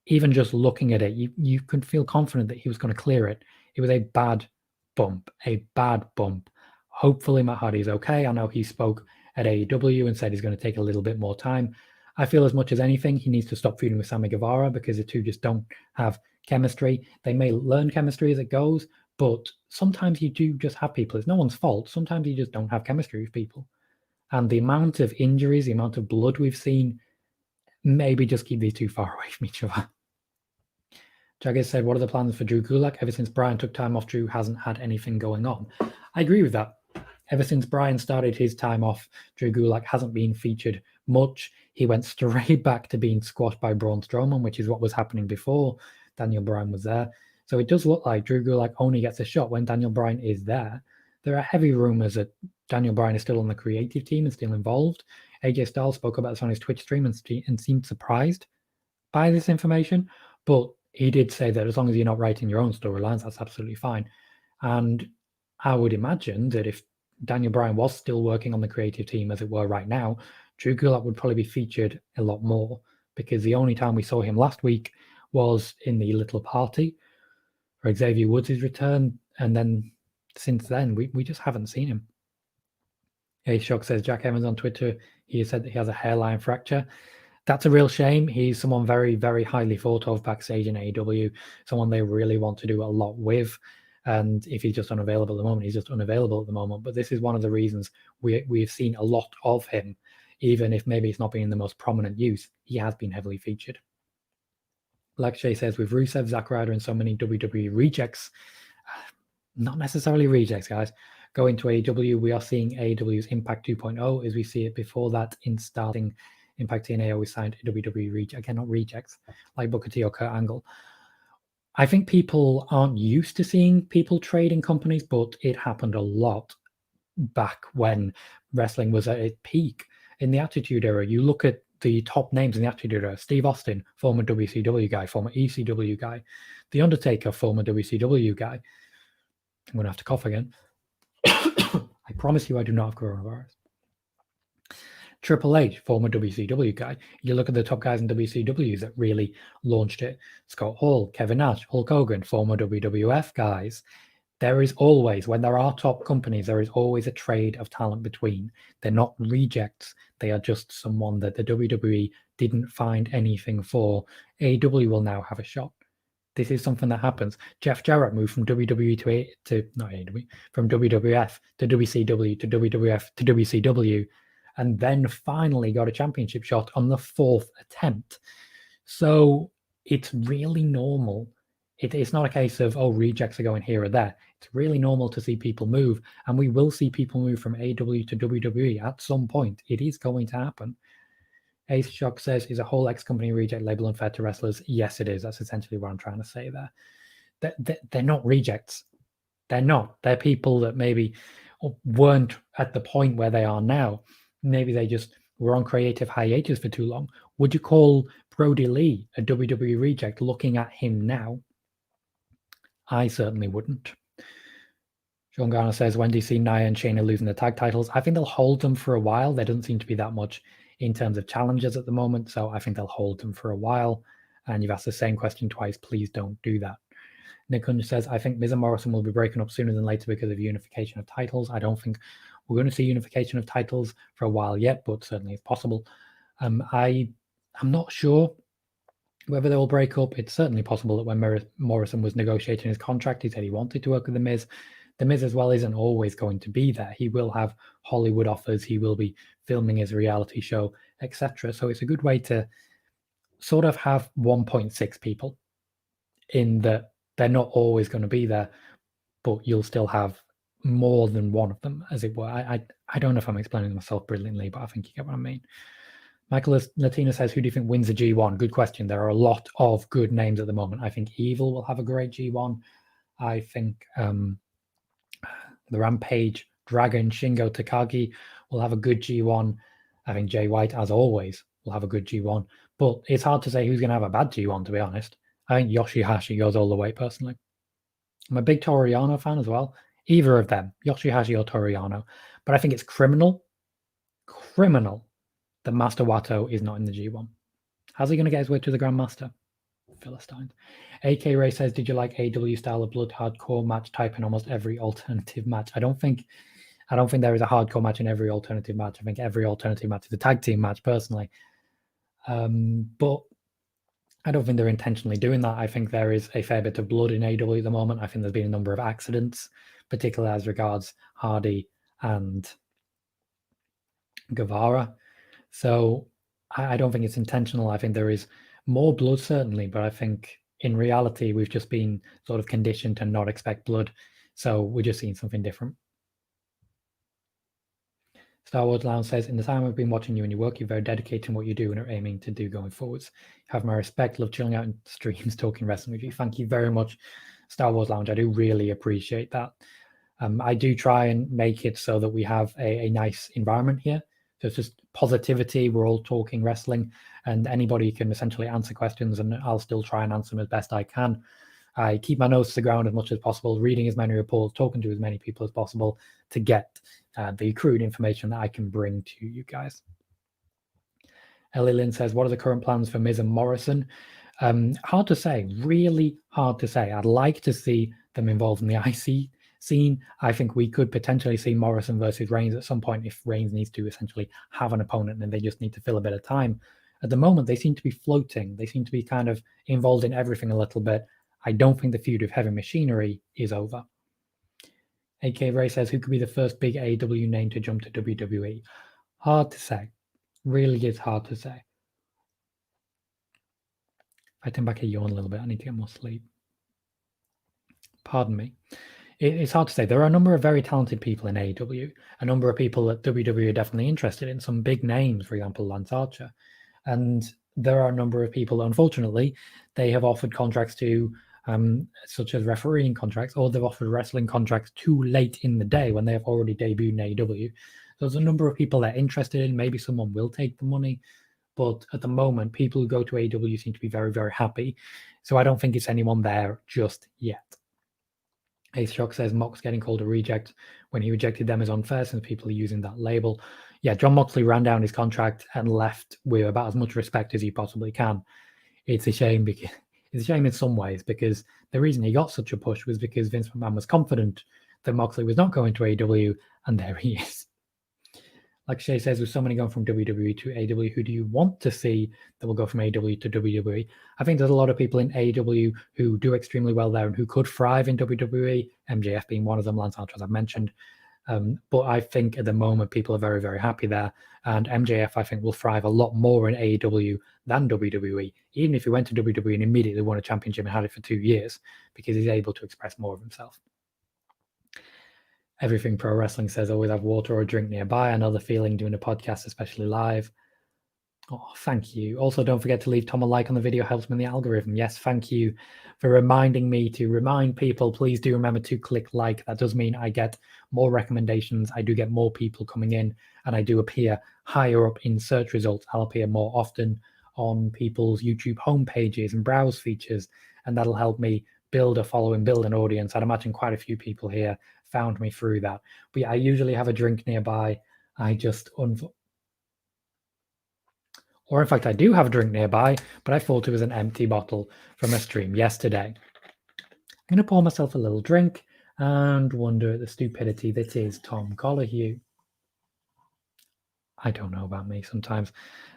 even just looking at it, you could feel confident that he was going to clear it. It was a bad bump, a bad bump. Hopefully Matt Hardy is okay. I know he spoke at AEW and said he's going to take a little bit more time. I feel as much as anything, he needs to stop feuding with Sammy Guevara because the two just don't have chemistry. They may learn chemistry as it goes, but sometimes you do just have people. It's no one's fault. Sometimes you just don't have chemistry with people. And the amount of injuries, the amount of blood we've seen, maybe just keep these two far away from each other. Jaggers said, what are the plans for Drew Gulak? Ever since Brian took time off, Drew hasn't had anything going on. I agree with that. Ever since Brian started his time off, Drew Gulak hasn't been featured much. He went straight back to being squashed by Braun Strowman, which is what was happening before Daniel Bryan was there. So it does look like Drew Gulak only gets a shot when Daniel Bryan is there. There are heavy rumors that Daniel Bryan is still on the creative team and still involved. AJ Styles spoke about this on his Twitch stream and seemed surprised by this information. But he did say that as long as you're not writing your own storylines, that's absolutely fine. And I would imagine that if Daniel Bryan was still working on the creative team, as it were, right now, Drew Gulak would probably be featured a lot more, because the only time we saw him last week was in the little party for Xavier Woods' return, and then since then, we just haven't seen him. A-Shock says, Jack Evans on Twitter, he said that he has a hairline fracture. That's a real shame. He's someone very, very highly thought of backstage in AEW, someone they really want to do a lot with. And if he's just unavailable at the moment, he's just unavailable at the moment. But this is one of the reasons we've seen a lot of him, even if maybe it's not been in the most prominent use. He has been heavily featured. Like Shay says, with Rusev, Zack Ryder, and so many WWE rejects, not necessarily rejects, guys, going to AEW, we are seeing AEW's Impact 2.0 as we see it before that in starting Impact TNA always signed WWE rejects, again, not rejects, like Booker T or Kurt Angle. I think people aren't used to seeing people trade in companies, but it happened a lot back when wrestling was at its peak. In the Attitude Era, you look at the top names in the Attitude Era: Steve Austin, former WCW guy, former ECW guy; The Undertaker, former WCW guy. I'm going to have to cough again. I promise you I do not have coronavirus. Triple H, former WCW guy. You look at the top guys in WCW that really launched it: Scott Hall, Kevin Nash, Hulk Hogan, former WWF guys. There is always, when there are top companies, there is always a trade of talent between. They're not rejects. They are just someone that the WWE didn't find anything for. AEW will now have a shot. This is something that happens. Jeff Jarrett moved from WWE to not AEW, from WWF to WCW to WWF to WCW, and then finally got a championship shot on the 4th attempt. So it's really normal. It's not a case of, oh, rejects are going here or there. It's really normal to see people move, and we will see people move from AEW to WWE at some point. It is going to happen. Ace Shock says, is a whole ex-company reject label unfair to wrestlers? Yes, it is. That's essentially what I'm trying to say there. They're not rejects. They're not. They're people that maybe weren't at the point where they are now. Maybe they just were on creative hiatus for too long. Would you call Brody Lee a WWE reject looking at him now? I certainly wouldn't. Sean Garner says, when do you see Nia and Shayna losing the tag titles? I think they'll hold them for a while. There doesn't seem to be that much in terms of challenges at the moment, so I think they'll hold them for a while. And you've asked the same question twice. Please don't do that. Nick Hunter says, I think Miz and Morrison will be breaking up sooner than later because of unification of titles. I don't think we're going to see unification of titles for a while yet, but certainly it's possible. I'm not sure whether they will break up. It's certainly possible that when Morrison was negotiating his contract, he said he wanted to work with The Miz. The Miz as well isn't always going to be there. He will have Hollywood offers. He will be filming his reality show, etc. So it's a good way to sort of have 1.6 people in that they're not always going to be there, but you'll still have more than one of them, as it were. I don't know if I'm explaining myself brilliantly, but I think you get what I mean. Michael Latina says, who do you think wins the G1? Good question. There are a lot of good names at the moment. I think Evil will have a great G1. I think the Rampage Dragon Shingo Takagi will have a good G1. I think Jay White, as always, will have a good G1. But it's hard to say who's going to have a bad G1, to be honest. I think Yoshihashi goes all the way, personally. I'm a big Toru Yano fan as well. Either of them, Yoshihashi or Toru Yano. But I think it's criminal that Master Wato is not in the G1. How's he going to get his way to the Grandmaster? Philistine. AK Ray says, did you like AW style of blood hardcore match type in almost every alternative match? I don't think there is a hardcore match in every alternative match. I think every alternative match is a tag team match, personally. But I don't think they're intentionally doing that. I think there is a fair bit of blood in AW at the moment. I think there's been a number of accidents, particularly as regards Hardy and Guevara. So I don't think it's intentional. I think there is more blood, certainly, but I think in reality, we've just been sort of conditioned to not expect blood. So we're just seeing something different. Star Wars Lounge says, in the time I've been watching you and your work, you're very dedicated in what you do and are aiming to do going forwards. You have my respect, love chilling out in streams, talking wrestling with you. Thank you very much, Star Wars Lounge. I do really appreciate that. I do try and make it so that we have a nice environment here. So it's just positivity. We're all talking wrestling, and anybody can essentially answer questions, and I'll still try and answer them as best I can. I keep my nose to the ground as much as possible, reading as many reports, talking to as many people as possible to get the crude information that I can bring to you guys. Ellie Lynn says, what are the current plans for Miz and Morrison? Hard to say, really hard to say. I'd like to see them involved in the IC scene. I think we could potentially see Morrison versus Reigns at some point if Reigns needs to essentially have an opponent and they just need to fill a bit of time. At the moment, they seem to be floating. They seem to be kind of involved in everything a little bit. I don't think the feud with Heavy Machinery is over. AK Ray says, who could be the first big AEW name to jump to WWE? Hard to say. Really is hard to say. I think back a yawn a little bit. I need to get more sleep. Pardon me. It's hard to say. There are a number of very talented people in AEW, a number of people that WWE are definitely interested in, some big names, for example, Lance Archer. And there are a number of people, unfortunately, they have offered contracts to, such as refereeing contracts, or they've offered wrestling contracts too late in the day when they have already debuted in AEW. So there's a number of people that are interested in, maybe someone will take the money. But at the moment, people who go to AEW seem to be very, very happy. So I don't think it's anyone there just yet. Ace Shock says Mox getting called a reject when he rejected them is unfair since people are using that label. Yeah, John Moxley ran down his contract and left with about as much respect as he possibly can. It's a shame because it's a shame in some ways because the reason he got such a push was because Vince McMahon was confident that Moxley was not going to AEW, and there he is. Like Shay says, with so many going from WWE to AEW, who do you want to see that will go from AEW to WWE? I think there's a lot of people in AEW who do extremely well there and who could thrive in WWE, MJF being one of them, Lance Archer, as I've mentioned. But I think at the moment, people are very, very happy there. And MJF, I think, will thrive a lot more in AEW than WWE, even if he went to WWE and immediately won a championship and had it for 2 years, because he's able to express more of himself. Everything Pro Wrestling says always have water or a drink nearby. Another feeling doing a podcast, especially live. Oh, thank you. Also, don't forget to leave Tom a like on the video. Helps me in the algorithm. Yes, thank you for reminding me to remind people. Please do remember to click like. That does mean I get more recommendations. I do get more people coming in, and I do appear higher up in search results. I'll appear more often on people's YouTube homepages and browse features, and that'll help me build a following, build an audience. I'd imagine quite a few people here found me through that. But yeah, I usually have a drink nearby. I just or in fact, I do have a drink nearby, but I thought it was an empty bottle from a stream yesterday. I'm going to pour myself a little drink and wonder at the stupidity that is Tom Collarhue. I don't know about me sometimes.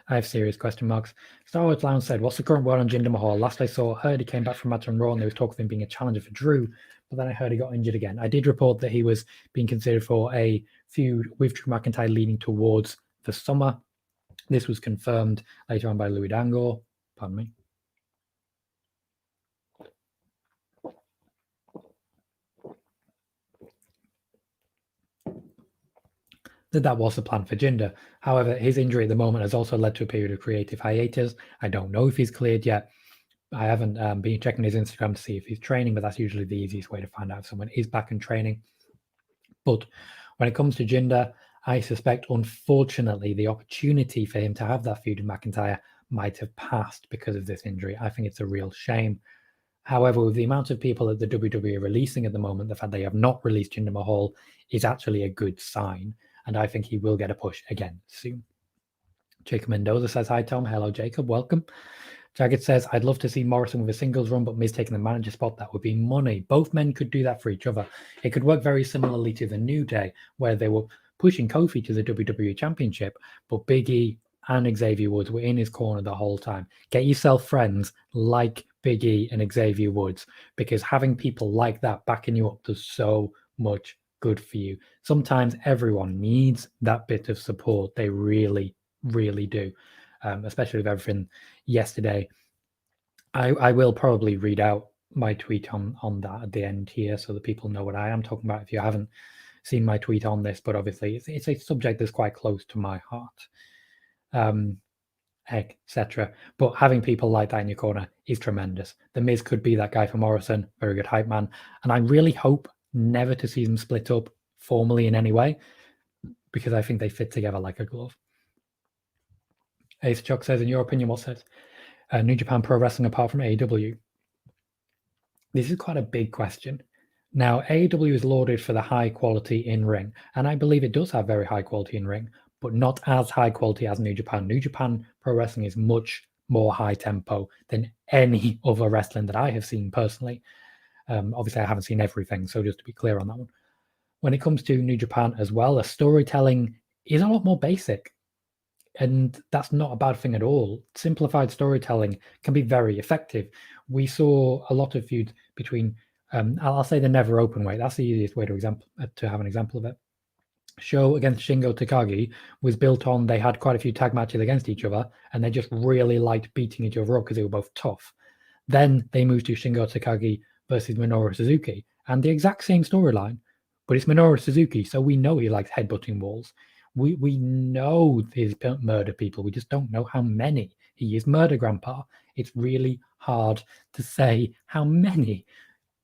I have serious question marks. Star Wars Lounge said, what's the current word on Jinder Mahal? Last I heard he came back from match on Raw and there was talk of him being a challenger for Drew, but then I heard he got injured again. I did report that he was being considered for a feud with Drew McIntyre leading towards the summer. This was confirmed later on by Louis Dango. Pardon me. that was the plan for Jinder. However, his injury at the moment has also led to a period of creative hiatus. I don't know if he's cleared yet. I haven't been checking his Instagram to see if he's training, but that's usually the easiest way to find out if someone is back in training. But when it comes to Jinder, I suspect, unfortunately, the opportunity for him to have that feud with McIntyre might have passed because of this injury. I think it's a real shame. However, with the amount of people that the WWE are releasing at the moment, the fact they have not released Jinder Mahal is actually a good sign. And I think he will get a push again soon. Jacob Mendoza says, hi, Tom. Hello, Jacob. Welcome. Jagged says, I'd love to see Morrison with a singles run, but Miz taking the manager spot. That would be money. Both men could do that for each other. It could work very similarly to the New Day, where they were pushing Kofi to the WWE Championship, but Big E and Xavier Woods were in his corner the whole time. Get yourself friends like Big E and Xavier Woods, because having people like that backing you up does so much good for you. Sometimes everyone needs that bit of support. They really, really do. Especially with everything yesterday. I will probably read out my tweet on that at the end here so that people know what I am talking about if you haven't seen my tweet on this, but obviously it's a subject that's quite close to my heart, etc. But having people like that in your corner is tremendous. The Miz could be that guy for Morrison, very good hype man, and I really hope never to see them split up formally in any way, because I think they fit together like a glove. Ace Chuck says, in your opinion, what sets New Japan Pro Wrestling apart from AEW? This is quite a big question. Now, AEW is lauded for the high quality in ring, and I believe it does have very high quality in ring, but not as high quality as New Japan. New Japan Pro Wrestling is much more high tempo than any other wrestling that I have seen personally. Obviously, I haven't seen everything, so just to be clear on that one. When it comes to New Japan as well, the storytelling is a lot more basic. And that's not a bad thing at all. Simplified storytelling can be very effective. We saw a lot of feuds between, I'll say the Never Open Weight. That's the easiest way to have an example of it. Show against Shingo Takagi was built on, they had quite a few tag matches against each other, and they just really liked beating each other up because they were both tough. Then they moved to Shingo Takagi versus Minoru Suzuki, and the exact same storyline, but it's Minoru Suzuki, so we know he likes headbutting walls. We know he's murder people. We just don't know how many. He is Murder Grandpa. It's really hard to say how many.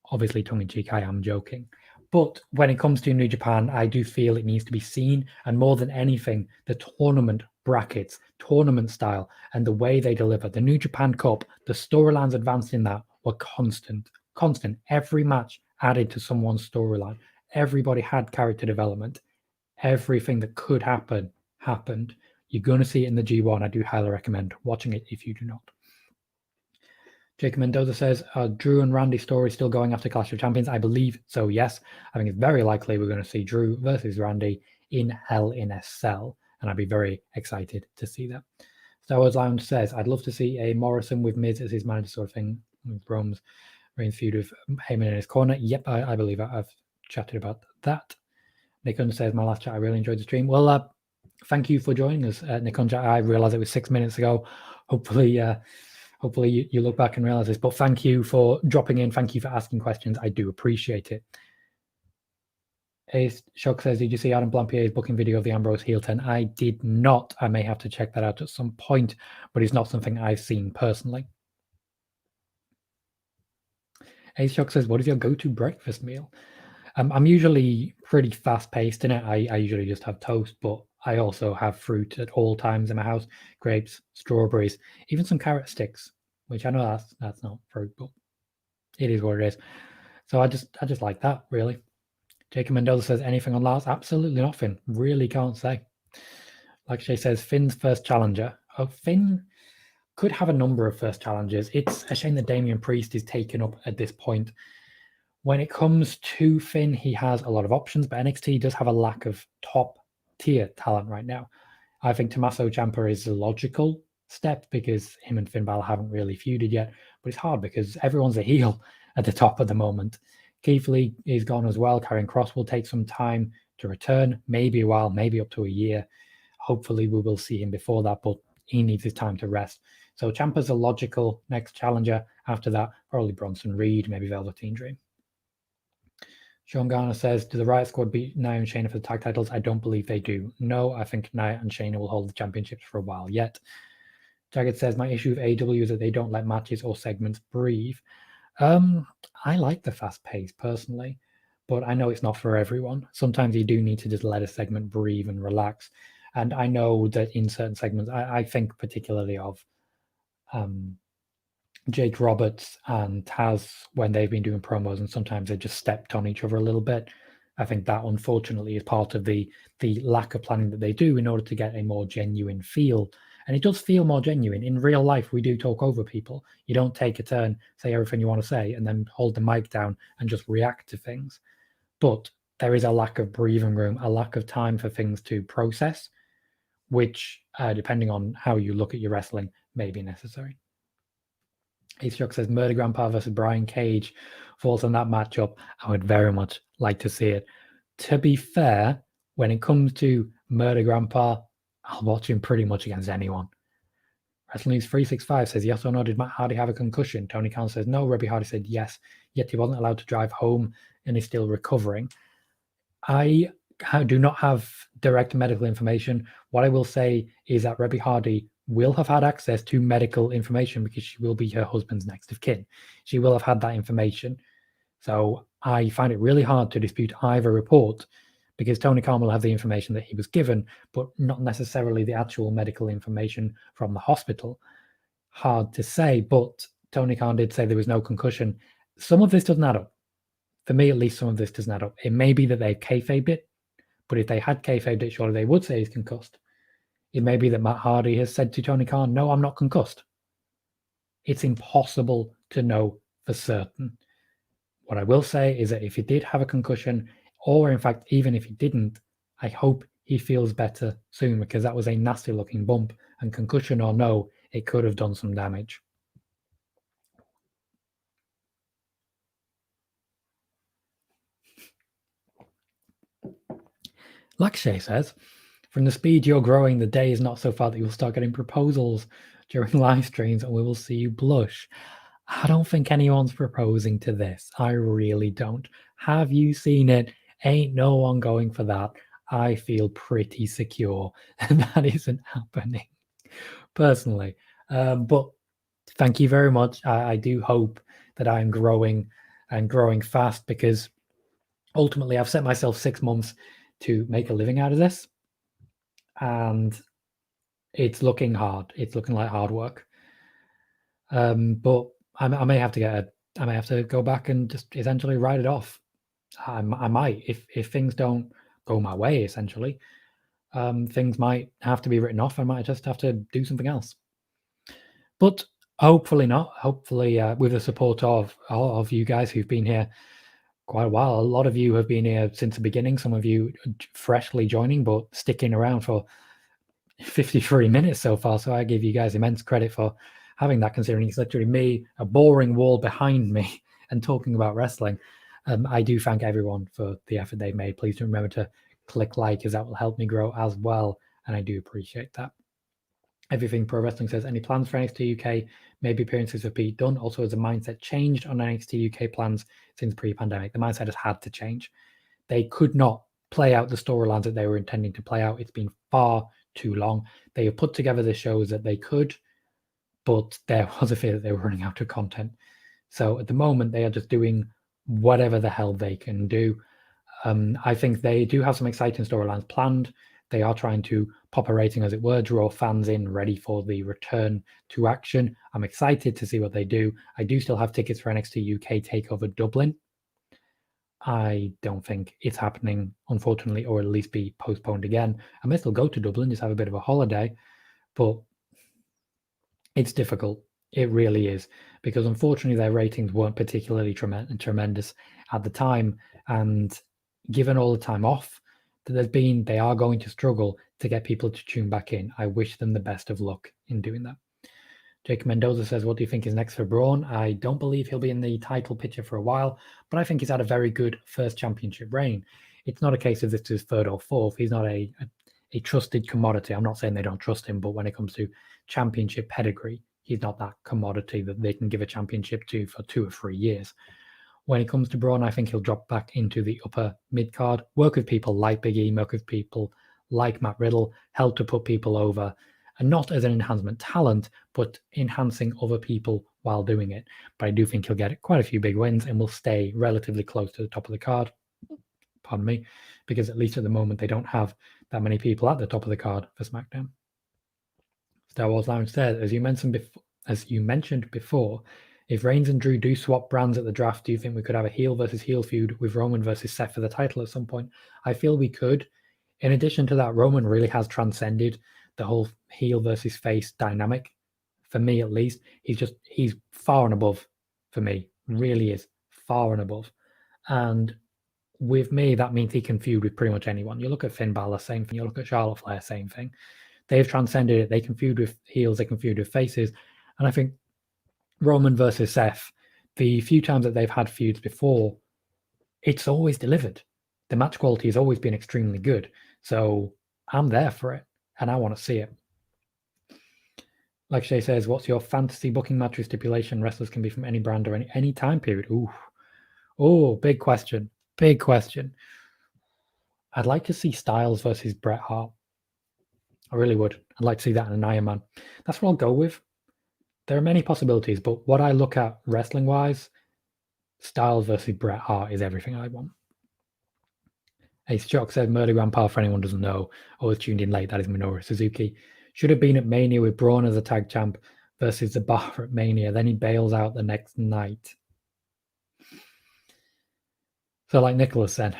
Obviously, tongue-in-cheek, I am joking. But when it comes to New Japan, I do feel it needs to be seen. And more than anything, the tournament brackets, tournament style, and the way they deliver. The New Japan Cup, the storylines advanced in that were constant. Every match added to someone's storyline. Everybody had character development. Everything that could happen happened. You're going to see it in the G1. I do highly recommend watching it if you do not. Jacob Mendoza says, Drew and Randy story still going after Clash of Champions? I believe so, yes. I think it's very likely we're going to see Drew versus Randy in Hell in a Cell, and I'd be very excited to see that. Star Wars Lounge says, I'd love to see a Morrison with Miz as his manager sort of thing, with Reigns feud with Heyman in his corner. Yep, I believe I've chatted about that. Nick Hunter says, my last chat, I really enjoyed the stream. Well, thank you for joining us, Nick Hunter. I realized it was 6 minutes ago. Hopefully you look back and realize this, but thank you for dropping in. Thank you for asking questions. I do appreciate it. Ace Shock says, did you see Adam Blampier's booking video of the Ambrose heel turn? I did not. I may have to check that out at some point, but it's not something I've seen personally. Ace Shock says, what is your go-to breakfast meal? I'm usually pretty fast-paced in it. I usually just have toast, but I also have fruit at all times in my house. Grapes, strawberries, even some carrot sticks, which I know that's not fruit, but it is what it is. So I just like that, really. Jacob Mendoza says, anything on Lars? Absolutely nothing. Really can't say. Like Shay says, Finn's first challenger. Oh, Finn could have a number of first challengers. It's a shame that Damian Priest is taken up at this point. When it comes to Finn, he has a lot of options, but NXT does have a lack of top-tier talent right now. I think Tommaso Ciampa is a logical step because him and Finn Balor haven't really feuded yet, but it's hard because everyone's a heel at the top at the moment. Keith Lee is gone as well. Karrion Kross will take some time to return, maybe a while, maybe up to a year. Hopefully we will see him before that, but he needs his time to rest. So Ciampa's a logical next challenger. After that, probably Bronson Reed, maybe Velveteen Dream. Sean Garner says, do the Riot Squad beat Nia and Shayna for the tag titles? I don't believe they do. No, I think Nia and Shayna will hold the championships for a while yet. Jagged says, my issue with AEW is that they don't let matches or segments breathe. I like the fast pace personally, but I know it's not for everyone. Sometimes you do need to just let a segment breathe and relax. And I know that in certain segments, I think particularly of Jake Roberts and Taz when they've been doing promos, and sometimes they just stepped on each other a little bit. I think that unfortunately is part of the lack of planning that they do in order to get a more genuine feel. And it does feel more genuine. In real life, we do talk over people. You don't take a turn, say everything you want to say, and then hold the mic down and just react to things. But there is a lack of breathing room, a lack of time for things to process, which, depending on how you look at your wrestling, may be necessary. Ace Jock says Murder Grandpa versus Brian Cage falls on that matchup. I would very much like to see it. To be fair, when it comes to Murder Grandpa, I'll watch him pretty much against anyone. Wrestling News 365 says, yes or no, did Matt Hardy have a concussion? Tony Khan says, no. Robbie Hardy said yes, yet he wasn't allowed to drive home and is still recovering. I do not have direct medical information. What I will say is that Robbie Hardy will have had access to medical information because she will be her husband's next of kin. She will have had that information. So I find it really hard to dispute either report because Tony Khan will have the information that he was given, but not necessarily the actual medical information from the hospital. Hard to say, but Tony Khan did say there was no concussion. Some of this doesn't add up. For me, at least, some of this doesn't add up. It may be that they've kayfabed it, but if they had kayfabed it, surely they would say he's concussed. It may be that Matt Hardy has said to Tony Khan, no, I'm not concussed. It's impossible to know for certain. What I will say is that if he did have a concussion, or in fact, even if he didn't, I hope he feels better soon because that was a nasty looking bump, and concussion or no, it could have done some damage. Lakshay says, from the speed you're growing, the day is not so far that you'll start getting proposals during live streams and we will see you blush. I don't think anyone's proposing to this. I really don't. Have you seen it? Ain't no one going for that. I feel pretty secure that isn't happening personally. But thank you very much. I do hope that I'm growing and growing fast because ultimately I've set myself 6 months to make a living out of this. And it's looking hard. It's looking like hard work. But I may have to go back and just essentially write it off. I might if things don't go my way. Essentially, things might have to be written off. I might just have to do something else. But hopefully not. Hopefully, with the support of you guys who've been here quite a while. A lot of you have been here since the beginning. Some of you freshly joining, but sticking around for 53 minutes so far. So I give you guys immense credit for having that, considering it's literally me, a boring wall behind me, and talking about wrestling. I do thank everyone for the effort they've made. Please do remember to click like, as that will help me grow as well. And I do appreciate that. Everything Pro Wrestling says, any plans for NXT UK? Maybe appearances for Pete Dunne. Also, has the mindset changed on NXT UK plans since pre-pandemic? The mindset has had to change. They could not play out the storylines that they were intending to play out. It's been far too long. They have put together the shows that they could, but there was a fear that they were running out of content. So at the moment, they are just doing whatever the hell they can do. I think they do have some exciting storylines planned. They are trying to pop a rating, as it were, draw fans in, ready for the return to action. I'm excited to see what they do. I do still have tickets for NXT UK TakeOver Dublin. I don't think it's happening, unfortunately, or at least be postponed again. I may still go to Dublin, just have a bit of a holiday, but it's difficult. It really is, because unfortunately their ratings weren't particularly tremendous at the time, and given all the time off that there's been, they are going to struggle to get people to tune back in. I wish them the best of luck in doing that. Jake Mendoza says, what do you think is next for Braun? I don't believe he'll be in the title picture for a while, but I think he's had a very good first championship reign. It's not a case of this is his third or fourth. He's not a trusted commodity. I'm not saying they don't trust him, but when it comes to championship pedigree, he's not that commodity that they can give a championship to for 2 or 3 years. When it comes to Braun, I think he'll drop back into the upper mid card, work with people like Big E, work with people like Matt Riddle, help to put people over, and not as an enhancement talent, but enhancing other people while doing it. But I do think he'll get quite a few big wins and will stay relatively close to the top of the card. Pardon me, because at least at the moment they don't have that many people at the top of the card for SmackDown. Star Wars Lounge said, as you mentioned before, if Reigns and Drew do swap brands at the draft, do you think we could have a heel versus heel feud with Roman versus Seth for the title at some point? I feel we could. In addition to that, Roman really has transcended the whole heel versus face dynamic. For me, at least, he's far and above for me. Really is far and above. And with me, that means he can feud with pretty much anyone. You look at Finn Balor, same thing. You look at Charlotte Flair, same thing. They've transcended it. They can feud with heels. They can feud with faces. And I think Roman versus Seth, the few times that they've had feuds before, it's always delivered. The match quality has always been extremely good. So I'm there for it, and I want to see it. Like Shay says, what's your fantasy booking match with stipulation? Wrestlers can be from any brand or any time period. Ooh. Oh, big question. Big question. I'd like to see Styles versus Bret Hart. I really would. I'd like to see that in an Iron Man. That's what I'll go with. There are many possibilities, but what I look at wrestling-wise, Styles versus Bret Hart is everything I want. Ace Jock said, Murder Grandpa, for anyone who doesn't know, or was tuned in late, that is Minoru Suzuki. Should have been at Mania with Braun as a tag champ versus the Bar at Mania. Then he bails out the next night. So like Nicholas said,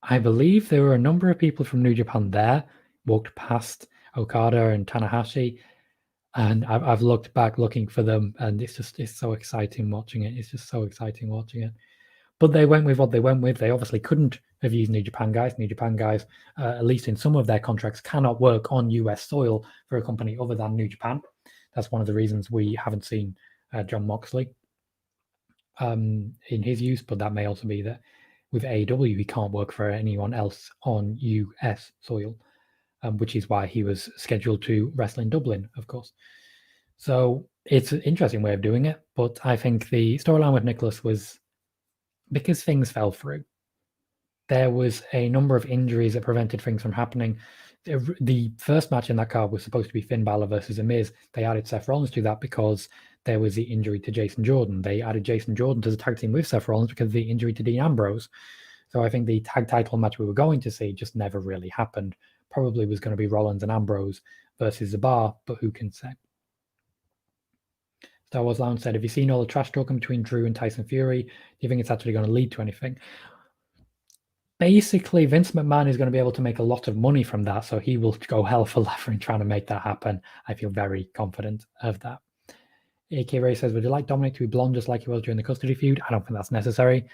I believe there were a number of people from New Japan there, walked past Okada and Tanahashi, and I've looked back looking for them, and it's so exciting watching it. It's just so exciting watching it. But they went with what they went with. They obviously couldn't have used New Japan guys. New Japan guys, at least in some of their contracts, cannot work on US soil for a company other than New Japan. That's one of the reasons we haven't seen Jon Moxley in his use, but that may also be that with AEW, he can't work for anyone else on US soil, which is why he was scheduled to wrestle in Dublin, of course. So it's an interesting way of doing it, but I think the storyline with Nicholas was because things fell through. There was a number of injuries that prevented things from happening. The first match in that card was supposed to be Finn Balor versus The Miz. They added Seth Rollins to that because there was the injury to Jason Jordan. They added Jason Jordan to the tag team with Seth Rollins because of the injury to Dean Ambrose. So I think the tag title match we were going to see just never really happened. Probably was going to be Rollins and Ambrose versus The Bar, but who can say? Star Wars Lounge said, have you seen all the trash talking between Drew and Tyson Fury? Do you think it's actually going to lead to anything? Basically, Vince McMahon is going to be able to make a lot of money from that, so he will go hell for leather in trying to make that happen. I feel very confident of that. AK Ray says, would you like Dominic to be blonde just like he was during the custody feud? I don't think that's necessary.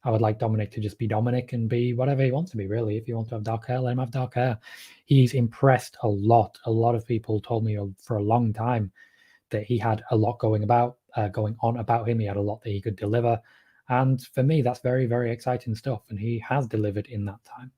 I would like Dominic to just be Dominic and be whatever he wants to be, really. If you want to have dark hair, let him have dark hair. He's impressed a lot. A lot of people told me for a long time that he had a lot going on about him. He had a lot that he could deliver. And for me, that's very, very exciting stuff. And he has delivered in that time.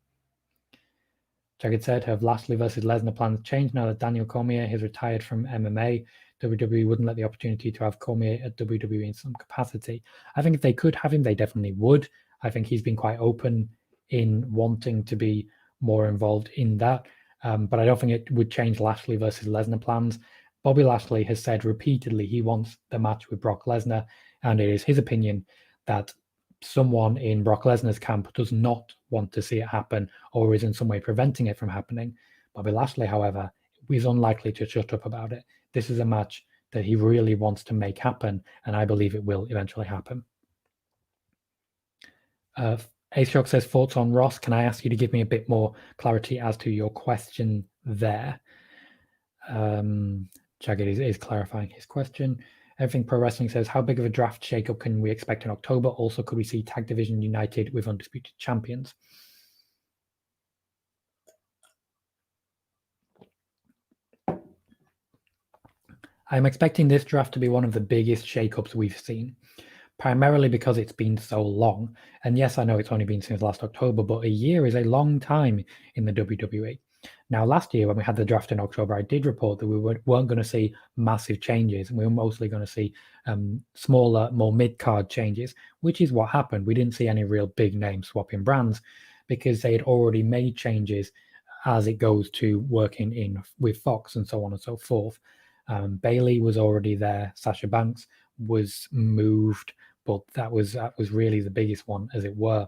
Jagged said, have Lashley versus Lesnar plans changed now that Daniel Cormier has retired from MMA? WWE wouldn't let the opportunity to have Cormier at WWE in some capacity. I think if they could have him, they definitely would. I think he's been quite open in wanting to be more involved in that. But I don't think it would change Lashley versus Lesnar plans. Bobby Lashley has said repeatedly he wants the match with Brock Lesnar, and it is his opinion that someone in Brock Lesnar's camp does not want to see it happen or is in some way preventing it from happening. Bobby Lashley, however, is unlikely to shut up about it. This is a match that he really wants to make happen, and I believe it will eventually happen. Ace Shock says, thoughts on Ross? Can I ask you to give me a bit more clarity as to your question there? Jagged is clarifying his question. Everything Pro Wrestling says, how big of a draft shakeup can we expect in October? Also, could we see Tag Division united with undisputed champions? I'm expecting this draft to be one of the biggest shakeups we've seen, primarily because it's been so long. And yes, I know it's only been since last October, but a year is a long time in the WWE. Now, last year when we had the draft in October, I did report that we weren't going to see massive changes, and we were mostly going to see smaller, more mid-card changes, which is what happened. We didn't see any real big name swapping brands because they had already made changes as it goes to working in with Fox and so on and so forth. Bailey was already there. Sasha Banks was moved, but that was really the biggest one, as it were.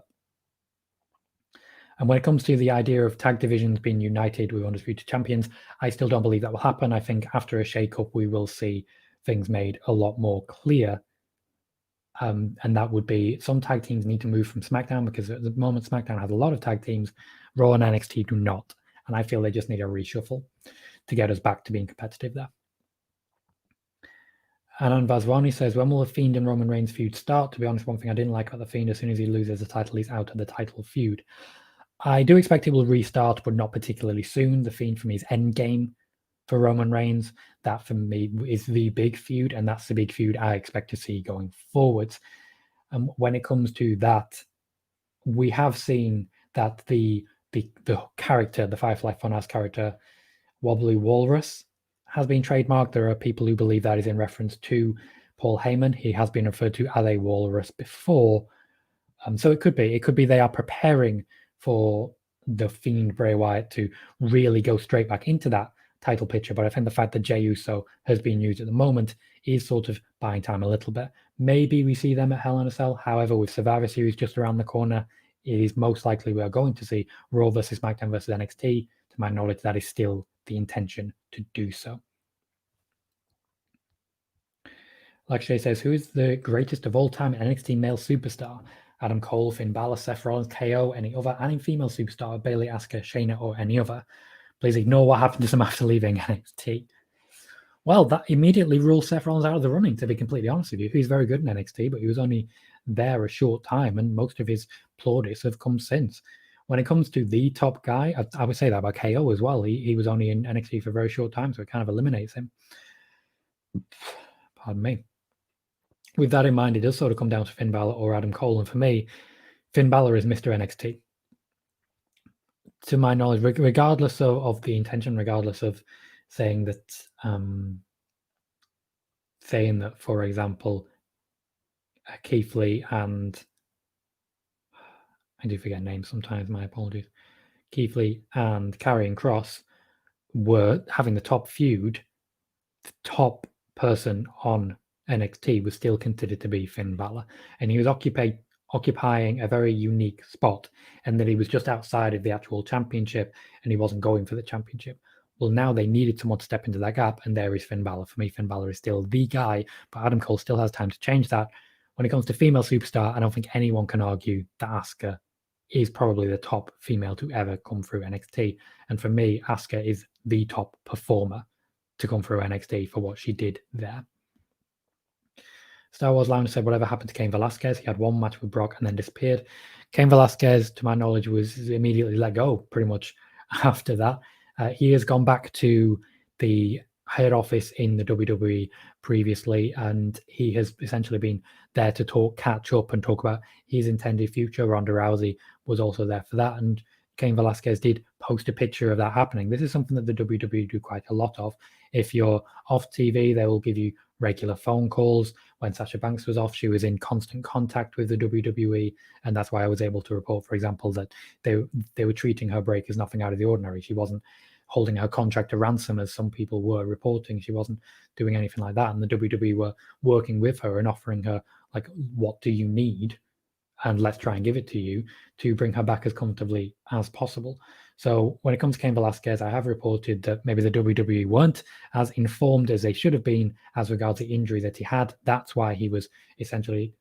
And when it comes to the idea of tag divisions being united with Undisputed Champions, I still don't believe that will happen. I think after a shake-up, we will see things made a lot more clear. And that would be some tag teams need to move from SmackDown, because at the moment SmackDown has a lot of tag teams. Raw and NXT do not. And I feel they just need a reshuffle to get us back to being competitive there. Anan Vazwani says, when will the Fiend and Roman Reigns feud start? To be honest, one thing I didn't like about the Fiend, as soon as he loses the title, he's out of the title feud. I do expect it will restart, but not particularly soon. The Fiend for me is endgame for Roman Reigns. That for me is the big feud, and that's the big feud I expect to see going forwards. And when it comes to that, we have seen that the character, the Firefly Funhouse character, Wobbly Walrus, has been trademarked. There are people who believe that is in reference to Paul Heyman. He has been referred to as a walrus before. So it could be they are preparing for the Fiend Bray Wyatt to really go straight back into that title picture. But I think the fact that Jey Uso has been used at the moment is sort of buying time a little bit. Maybe we see them at Hell in a Cell. However, with Survivor Series just around the corner, it is most likely we are going to see Raw versus SmackDown versus NXT. To my knowledge, that is still the intention to do so. Lakshay says, who is the greatest of all time NXT male superstar? Adam Cole, Finn Balor, Seth Rollins, KO, any other? Any female superstar, Bayley, Asuka, Shayna, or any other? Please ignore what happened to them after leaving NXT. Well, that immediately rules Seth Rollins out of the running, to be completely honest with you. He's very good in NXT, but he was only there a short time, and most of his plaudits have come since. When it comes to the top guy, I would say that about KO as well. He was only in NXT for a very short time, so it kind of eliminates him. Pardon me. With that in mind, it does sort of come down to Finn Balor or Adam Cole, and for me, Finn Balor is Mr. NXT. To my knowledge, regardless of the intention, regardless of saying that, for example, Keith Lee and I do forget names sometimes, my apologies. Keith Lee and Karrion Kross were having the top feud. The top person on NXT was still considered to be Finn Balor, and he was occupying a very unique spot, and that he was just outside of the actual championship, and he wasn't going for the championship. Well, now they needed someone to step into that gap, and there is Finn Balor. For me, Finn Balor is still the guy, but Adam Cole still has time to change that. When it comes to female superstar, I don't think anyone can argue that Asuka is probably the top female to ever come through NXT. And for me, Asuka is the top performer to come through NXT for what she did there. Star Wars Lounge said, whatever happened to Cain Velasquez? He had one match with Brock and then disappeared. Cain Velasquez, to my knowledge, was immediately let go pretty much after that. He has gone back to the head office in the WWE previously, and he has essentially been there to catch up and talk about his intended future. Ronda Rousey was also there for that, and Cain Velasquez did post a picture of that happening. This is something that the WWE do quite a lot of. If you're off TV, they will give you regular phone calls. When Sasha Banks was off, she was in constant contact with the WWE, and that's why I was able to report, for example, that they were treating her break as nothing out of the ordinary. She wasn't holding her contract to ransom, as some people were reporting. She wasn't doing anything like that, and the WWE were working with her and offering her, like, what do you need? And let's try and give it to you, to bring her back as comfortably as possible. So when it comes to Cain Velasquez, I have reported that maybe the WWE weren't as informed as they should have been as regards the injury that he had. That's why he was essentially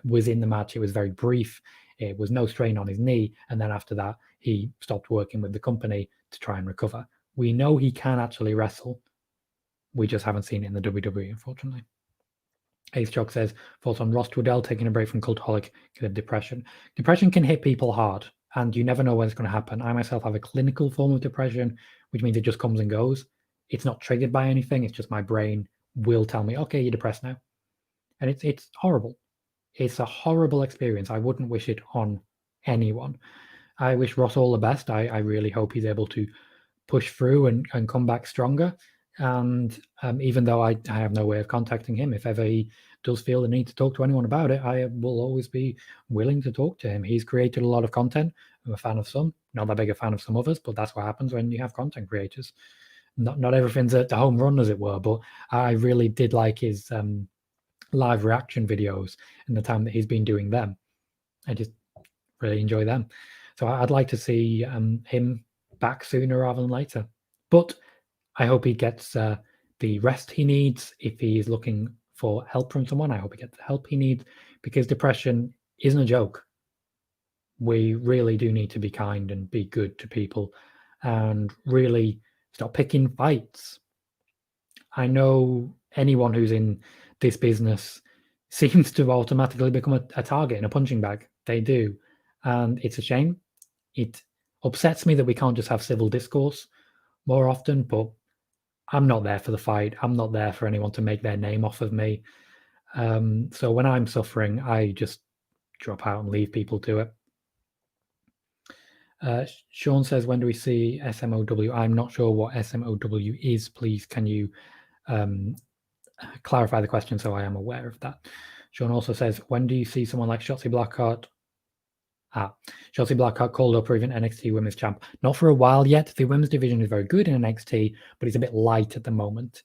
was in the match. It was very brief. It was no strain on his knee. And then after that, he stopped working with the company to try and recover. We know he can actually wrestle. We just haven't seen it in the WWE, unfortunately. Ace Jock says, thoughts on Ross Trudell taking a break from Cultaholic because of depression. Depression can hit people hard, and you never know when it's going to happen. I myself have a clinical form of depression, which means it just comes and goes. It's not triggered by anything. It's just my brain will tell me, okay, you're depressed now. And it's horrible. It's a horrible experience. I wouldn't wish it on anyone. I wish Ross all the best. I really hope he's able to push through and come back stronger. And even though I have no way of contacting him, if ever he does feel the need to talk to anyone about it, I will always be willing to talk to him. He's created a lot of content. I'm a fan of some, not that big a fan of some others, but that's what happens when you have content creators. Not everything's a home run, as it were, but I really did like his live reaction videos in the time that he's been doing them. I just really enjoy them. So I'd like to see him back sooner rather than later. But I hope he gets the rest he needs. If he is looking for help from someone, I hope he gets the help he needs, because depression isn't a joke. We really do need to be kind and be good to people and really stop picking fights. I know anyone who's in this business seems to automatically become a target and a punching bag. They do. And it's a shame. It upsets me that we can't just have civil discourse more often, but I'm not there for the fight. I'm not there for anyone to make their name off of me. So when I'm suffering, I just drop out and leave people to it. Sean says, when do we see SMOW? I'm not sure what SMOW is. Please, can you clarify the question so I am aware of that? Sean also says, when do you see someone like Shotzi Blackheart? Shotzi Blackheart called up or even NXT Women's Champ? Not for a while yet. The women's division is very good in NXT, but it's a bit light at the moment.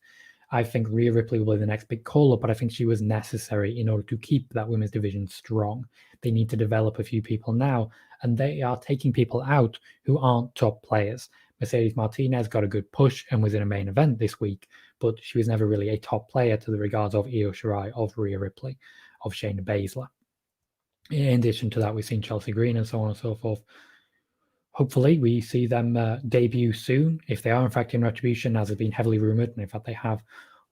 I think Rhea Ripley will be the next big call-up, but I think she was necessary in order to keep that women's division strong. They need to develop a few people now, and they are taking people out who aren't top players. Mercedes Martinez got a good push and was in a main event this week, but she was never really a top player to the regards of Io Shirai, of Rhea Ripley, of Shayna Baszler. In addition to that, we've seen Chelsea Green and so on and so forth. Hopefully, we see them debut soon. If they are, in fact, in Retribution, as has been heavily rumored, and in fact, they have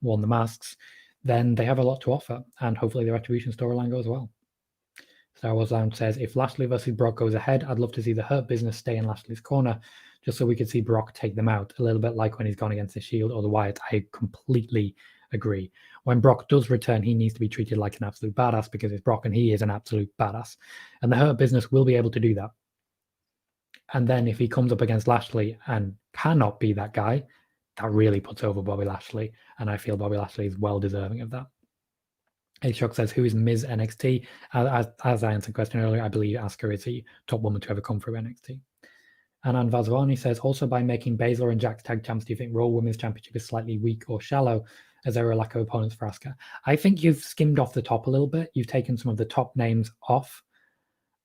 won the masks, then they have a lot to offer. And hopefully, the Retribution storyline goes well. Star Wars Lounge says, if Lashley versus Brock goes ahead, I'd love to see the Hurt Business stay in Lashley's corner, just so we could see Brock take them out, a little bit like when he's gone against the Shield or the Wyatt. I completely agree. When Brock does return, he needs to be treated like an absolute badass, because it's Brock and he is an absolute badass. And the Hurt Business will be able to do that. And then if he comes up against Lashley and cannot be that guy, that really puts over Bobby Lashley. And I feel Bobby Lashley is well deserving of that. A-Shock says, who is Ms. NXT? As I answered the question earlier, I believe Asuka is the top woman to ever come through NXT. Anand Vazvani says, also by making Baszler and Jax tag champs, do you think Raw Women's Championship is slightly weak or shallow, as there are a lack of opponents for Asuka? I think you've skimmed off the top a little bit. You've taken some of the top names off.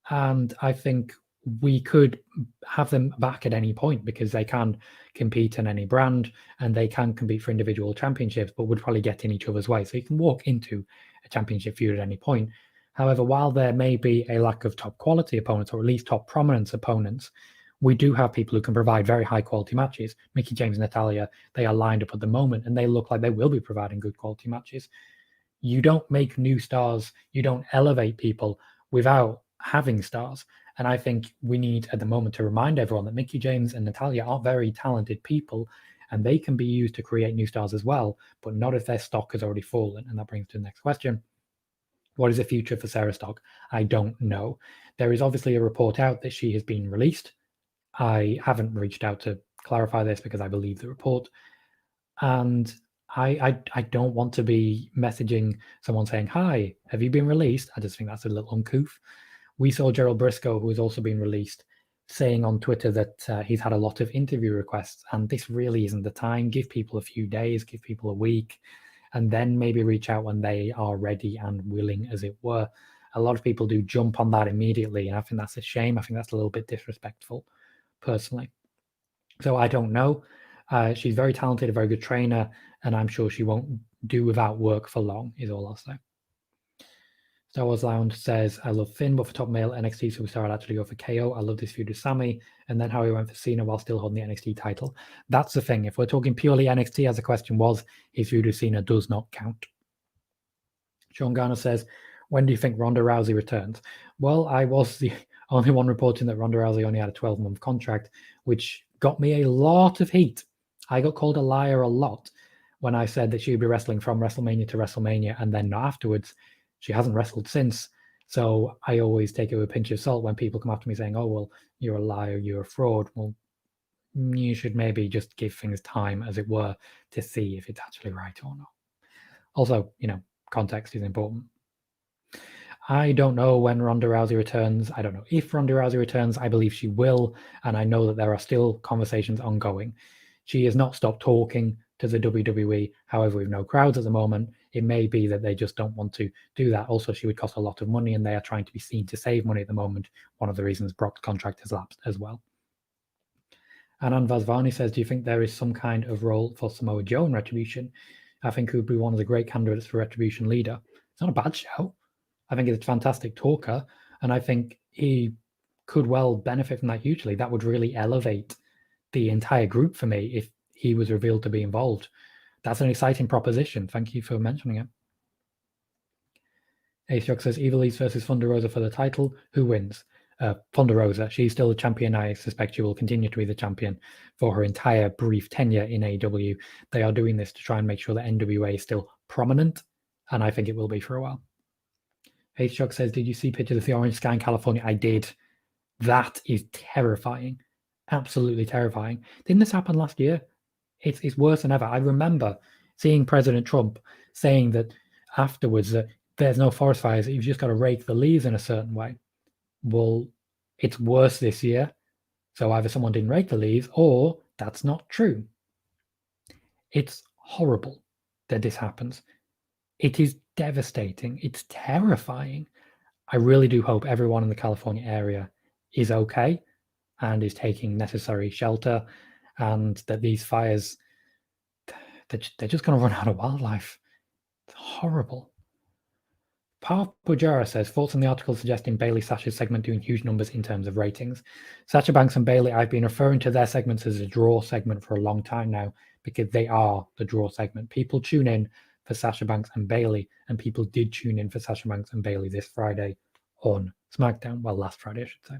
And I think we could have them back at any point, because they can compete in any brand and they can compete for individual championships, but would probably get in each other's way. So you can walk into a championship feud at any point. However, while there may be a lack of top quality opponents, or at least top prominence opponents, we do have people who can provide very high quality matches. Mickie James and Natalya, they are lined up at the moment and they look like they will be providing good quality matches. You don't make new stars, you don't elevate people without having stars. And I think we need at the moment to remind everyone that Mickie James and Natalya are very talented people, and they can be used to create new stars as well, but not if their stock has already fallen. And that brings to the next question. What is the future for Sarah Stock? I don't know. There is obviously a report out that she has been released. I haven't reached out to clarify this because I believe the report. And I don't want to be messaging someone saying, hi, have you been released? I just think that's a little uncouth. We saw Gerald Briscoe, who has also been released, saying on Twitter that he's had a lot of interview requests, and this really isn't the time. Give people a few days, give people a week, and then maybe reach out when they are ready and willing, as it were. A lot of people do jump on that immediately, and I think that's a shame. I think that's a little bit disrespectful, personally. So I don't know. She's very talented, a very good trainer, and I'm sure she won't do without work for long, is all I'll say. Star Wars Lounge says, I love Finn, but for top male NXT superstar, I'd actually go for KO. I love this feud with Sammy, and then how he went for Cena while still holding the NXT title. That's the thing. If we're talking purely NXT, as the question was, his feud with Cena does not count. Sean Garner says, when do you think Ronda Rousey returns? Well, I was the only one reporting that Ronda Rousey only had a 12-month contract, which got me a lot of heat. I got called a liar a lot when I said that she would be wrestling from WrestleMania to WrestleMania and then not afterwards. She hasn't wrestled since. So I always take it with a pinch of salt when people come after me saying, oh, well, you're a liar, you're a fraud. Well, you should maybe just give things time, as it were, to see if it's actually right or not. Also, context is important. I don't know when Ronda Rousey returns. I don't know if Ronda Rousey returns. I believe she will, and I know that there are still conversations ongoing. She has not stopped talking to the WWE. However, with no crowds at the moment, it may be that they just don't want to do that. Also, she would cost a lot of money, and they are trying to be seen to save money at the moment. One of the reasons Brock's contract has lapsed as well. Anand Vasvani says, do you think there is some kind of role for Samoa Joe in Retribution? I think he would be one of the great candidates for Retribution leader. It's not a bad show. I think he's a fantastic talker, and I think he could well benefit from that hugely. That would really elevate the entire group for me if he was revealed to be involved. That's an exciting proposition. Thank you for mentioning it. Ace Jock says, Evil East versus Thunder Rosa for the title. Who wins? Thunder Rosa. She's still the champion. I suspect she will continue to be the champion for her entire brief tenure in AEW. They are doing this to try and make sure that NWA is still prominent, and I think it will be for a while. Ace Jock says, did you see pictures of the orange sky in California? I did. That is terrifying. Absolutely terrifying. Didn't this happen last year? It's worse than ever. I remember seeing President Trump saying that afterwards that there's no forest fires, you've just got to rake the leaves in a certain way. Well, it's worse this year. So either someone didn't rake the leaves or that's not true. It's horrible that this happens. It is devastating. It's terrifying. I really do hope everyone in the California area is okay and is taking necessary shelter, and that these fires, they're just going to run out of wildlife. It's horrible. Pav Pujara says, thoughts on the article suggesting Bailey Sasha's segment doing huge numbers in terms of ratings. Sasha Banks and Bailey, I've been referring to their segments as a draw segment for a long time now because they are the draw segment. People tune in for Sasha Banks and Bailey, and people did tune in for Sasha Banks and Bailey this Friday on SmackDown. Well, last Friday, I should say.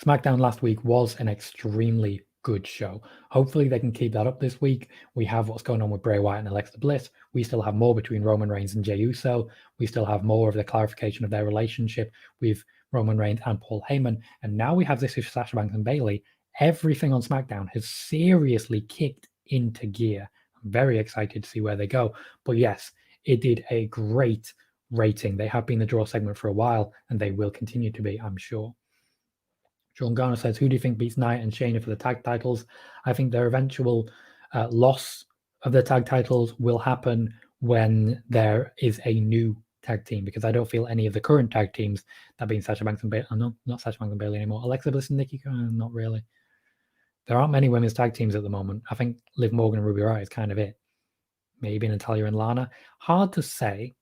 SmackDown last week was an extremely good show. Hopefully they can keep that up this week. We have what's going on with Bray Wyatt and Alexa Bliss. We still have more between Roman Reigns and Jey Uso. We still have more of the clarification of their relationship with Roman Reigns and Paul Heyman. And now we have this with Sasha Banks and Bailey. Everything on SmackDown has seriously kicked into gear. I'm very excited to see where they go. But yes, it did a great rating. They have been the draw segment for a while, and they will continue to be, I'm sure. Sean Garner says, who do you think beats Nia and Shayna for the tag titles? I think their eventual loss of the tag titles will happen when there is a new tag team, because I don't feel any of the current tag teams, that being Sasha Banks and Bailey, no, not Sasha Banks and Bailey anymore, Alexa Bliss and Nikki, not really. There aren't many women's tag teams at the moment. I think Liv Morgan and Ruby Riott is kind of it. Maybe Natalya and Lana. Hard to say,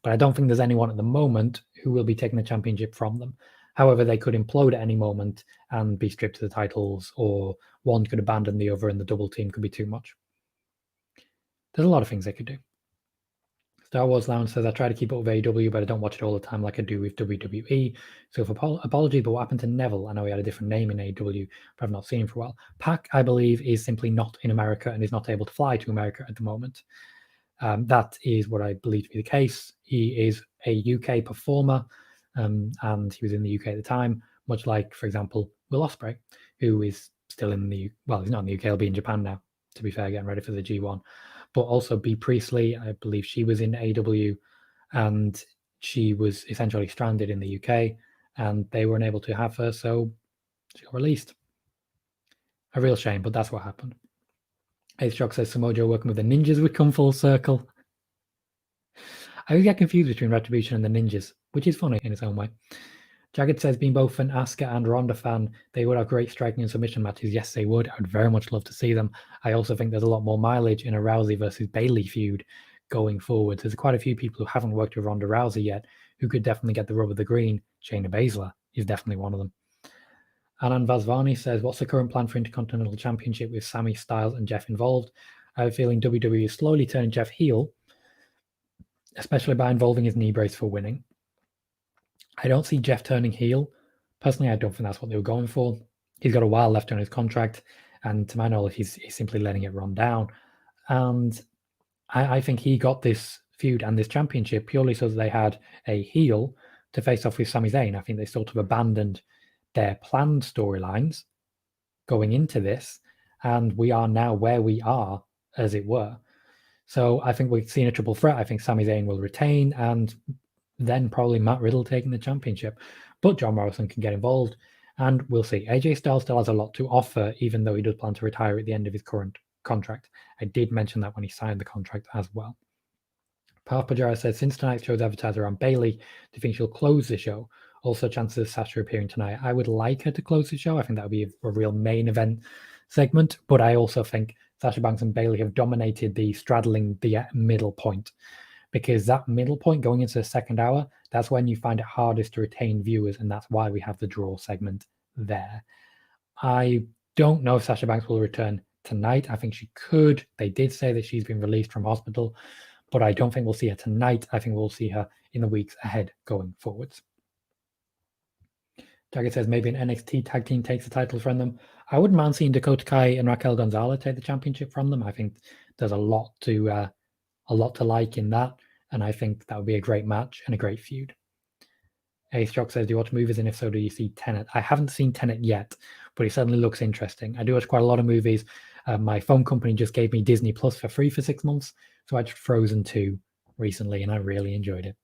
but I don't think there's anyone at the moment who will be taking the championship from them. However, they could implode at any moment and be stripped of the titles, or one could abandon the other and the double team could be too much. There's a lot of things they could do. Star Wars Lounge says, I try to keep up with AEW, but I don't watch it all the time like I do with WWE. So apology, but what happened to Neville? I know he had a different name in AEW, but I've not seen him for a while. Pac, I believe, is simply not in America and is not able to fly to America at the moment. That is what I believe to be the case. He is a UK performer, and he was in the UK at the time, much like, for example, Will Ospreay, who is still in the, well, he's not in the UK, he'll be in Japan now, to be fair, getting ready for the G1. But also Bea Priestley, I believe she was in AEW, and she was essentially stranded in the UK, and they were unable to have her, so she got released. A real shame, but that's what happened. Ace Jock says, Samoa Joe working with the Ninjas would come full circle. I always get confused between Retribution and the Ninjas, which is funny in its own way. Jagged says, being both an Asuka and Ronda fan, they would have great striking and submission matches. Yes, they would. I would very much love to see them. I also think there's a lot more mileage in a Rousey versus Bailey feud going forward. There's quite a few people who haven't worked with Ronda Rousey yet who could definitely get the rub of the green. Shayna Baszler is definitely one of them. Anand Vasvani says, what's the current plan for Intercontinental Championship with Sammy, Styles, and Jeff involved? I have a feeling WWE is slowly turning Jeff heel, especially by involving his knee brace for winning. I don't see Jeff turning heel. Personally, I don't think that's what they were going for. He's got a while left on his contract, and to my knowledge, he's simply letting it run down. And I think he got this feud and this championship purely so that they had a heel to face off with Sami Zayn. I think they sort of abandoned their planned storylines going into this, and we are now where we are, as it were. So I think we've seen a triple threat. I think Sami Zayn will retain, and then probably Matt Riddle taking the championship. But John Morrison can get involved, and we'll see. AJ Styles still has a lot to offer, even though he does plan to retire at the end of his current contract. I did mention that when he signed the contract as well. Parth Pajara says, since tonight's show's advertiser on Bayley, do you think she'll close the show? Also, chances of Sasha appearing tonight. I would like her to close the show. I think that would be a real main event segment. But I also think Sasha Banks and Bayley have dominated the straddling the middle point, because that middle point going into the second hour, that's when you find it hardest to retain viewers, and that's why we have the draw segment there. I don't know if Sasha Banks will return tonight. I think she could. They did say that she's been released from hospital, but I don't think we'll see her tonight. I think we'll see her in the weeks ahead going forwards. Jagged says maybe an NXT tag team takes the title from them. I wouldn't mind seeing Dakota Kai and Raquel Gonzalez take the championship from them. I think there's a lot to like in that, and I think that would be a great match and a great feud. Ace Jock says, do you watch movies, and if so, do you see Tenet? I haven't seen Tenet yet, but it certainly looks interesting. I do watch quite a lot of movies. My phone company just gave me Disney Plus for free for 6 months, so I watched Frozen 2 recently, and I really enjoyed it.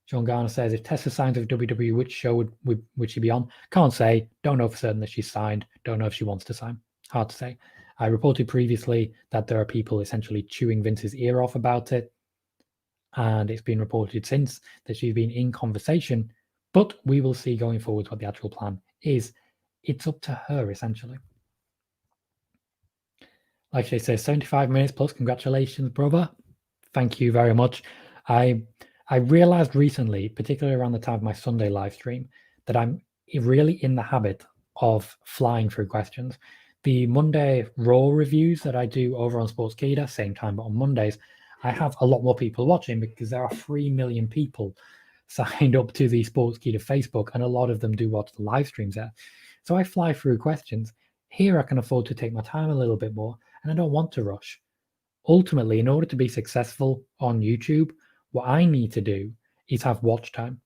Sean Garner says, if Tessa signs with WWE, which show would she be on? Can't say. Don't know for certain that she's signed. Don't know if she wants to sign. Hard to say. I reported previously that there are people essentially chewing Vince's ear off about it, and it's been reported since that she's been in conversation, but we will see going forward what the actual plan is. It's up to her, essentially. Like she says, 75 minutes plus. Congratulations, brother. Thank you very much. I realized recently, particularly around the time of my Sunday live stream, that I'm really in the habit of flying through questions. The Monday Raw reviews that I do over on Sportskeeda, same time, but on Mondays, I have a lot more people watching because there are 3 million people signed up to the Sportskeeda Facebook, and a lot of them do watch the live streams there. So I fly through questions. Here I can afford to take my time a little bit more, and I don't want to rush. Ultimately, in order to be successful on YouTube, what I need to do is have watch time.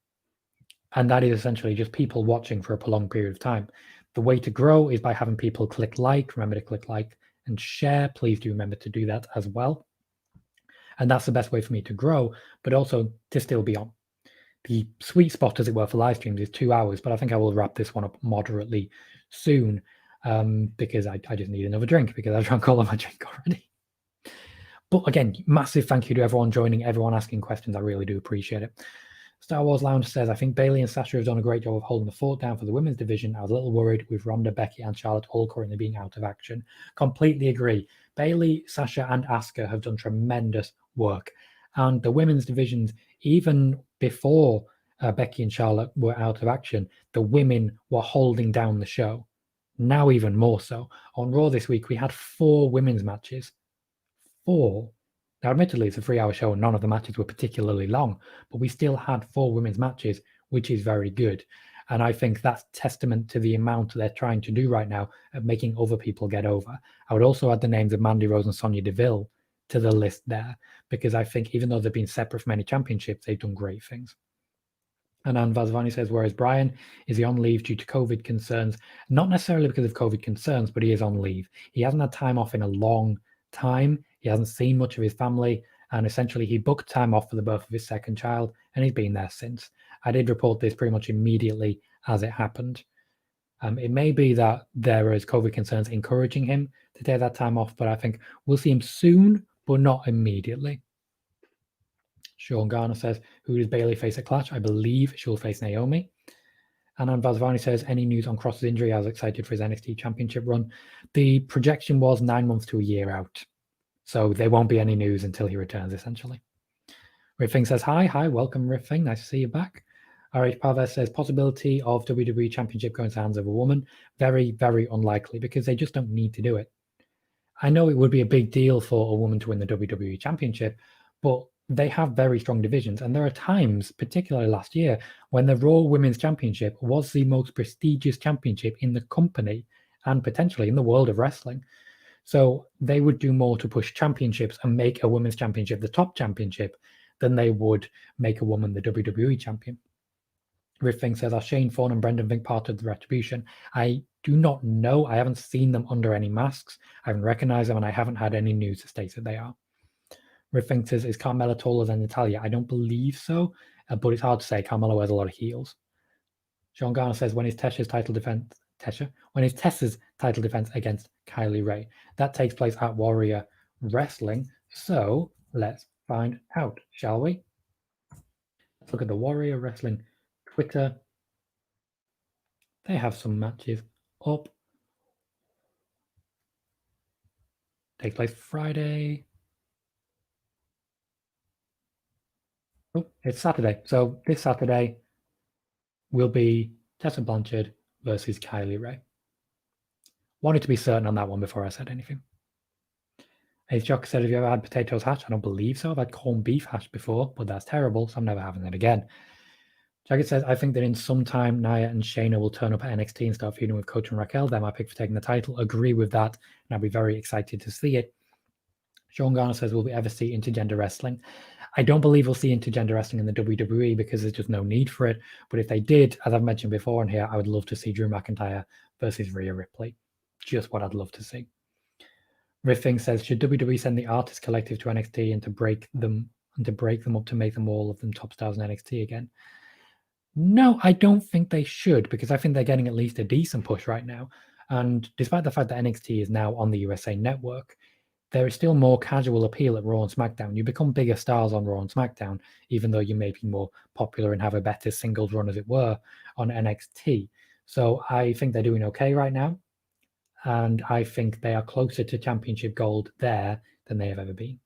And that is essentially just people watching for a prolonged period of time. The way to grow is by having people click like. Remember to click like and share. Please do remember to do that as well. And that's the best way for me to grow, but also to still be on. The sweet spot, as it were, for live streams is 2 hours, but I think I will wrap this one up moderately soon because I just need another drink because I've drunk all of my drink already. But again, massive thank you to everyone joining, everyone asking questions. I really do appreciate it. Star Wars Lounge says, I think Bayley and Sasha have done a great job of holding the fort down for the women's division. I was a little worried with Ronda, Becky, and Charlotte all currently being out of action. Completely agree. Bayley, Sasha, and Asuka have done tremendous work. And the women's divisions, even before Becky and Charlotte were out of action, the women were holding down the show. Now even more so. On Raw this week, we had 4 women's matches. 4. Now, admittedly, it's a 3-hour show and none of the matches were particularly long, but we still had 4 women's matches, which is very good. And I think that's testament to the amount they're trying to do right now of making other people get over. I would also add the names of Mandy Rose and Sonya Deville to the list there, because I think even though they've been separate from any championships, they've done great things. And Ann Vazvani says, whereas Brian, is he on leave due to COVID concerns? Not necessarily because of COVID concerns, but he is on leave. He hasn't had time off in a long time. He hasn't seen much of his family, and essentially he booked time off for the birth of his second child, and he's been there since. I did report this pretty much immediately as it happened. It may be that there is COVID concerns encouraging him to take that time off, but I think we'll see him soon, but not immediately. Sean Garner says, who does Bayley face at Clash? I believe she'll face Naomi. Anand Vazvani says, any news on Cross's injury? I was excited for his NXT Championship run. The projection was 9 months to a year out. So there won't be any news until he returns, essentially. Riffing says, hi, welcome, Riffing. Nice to see you back. RH Parves says, possibility of WWE Championship going to the hands of a woman. Very, very unlikely, because they just don't need to do it. I know it would be a big deal for a woman to win the WWE Championship, but they have very strong divisions. And there are times, particularly last year, when the Raw Women's Championship was the most prestigious championship in the company and potentially in the world of wrestling. So they would do more to push championships and make a women's championship the top championship than they would make a woman the WWE champion. Riffing says, are Shane Thorne and Brendan Vink part of the Retribution? I do not know. I haven't seen them under any masks. I haven't recognized them, and I haven't had any news to state that they are. Riffing says, is Carmella taller than Natalia? I don't believe so, but it's hard to say. Carmella wears a lot of heels. Sean Garner says, when is Tessa's title defense against Kylie Ray? That takes place at Warrior Wrestling. So let's find out, shall we? Let's look at the Warrior Wrestling Twitter. They have some matches up. Takes place Friday. Oh, it's Saturday. So this Saturday will be Tessa Blanchard versus Kylie Ray. Wanted to be certain on that one before I said anything. Ace Jock said, have you ever had potatoes hash? I don't believe so. I've had corned beef hash before, but that's terrible, so I'm never having it again. Jagged says, I think that in some time, Nia and Shayna will turn up at NXT and start feuding with Coach and Raquel. They're my pick for taking the title. Agree with that, and I'll be very excited to see it. Sean Garner says, will we ever see intergender wrestling? I don't believe we'll see intergender wrestling in the WWE because there's just no need for it. But if they did, as I've mentioned before on here, I would love to see Drew McIntyre versus Rhea Ripley. Just what I'd love to see. Riffing says, should WWE send the Artist Collective to NXT and to break them up to make them all of them top stars in NXT again? No, I don't think they should, because I think they're getting at least a decent push right now. And despite the fact that NXT is now on the USA Network, there is still more casual appeal at Raw and SmackDown. You become bigger stars on Raw and SmackDown, even though you may be more popular and have a better singles run, as it were, on NXT. So I think they're doing okay right now. And I think they are closer to championship gold there than they have ever been.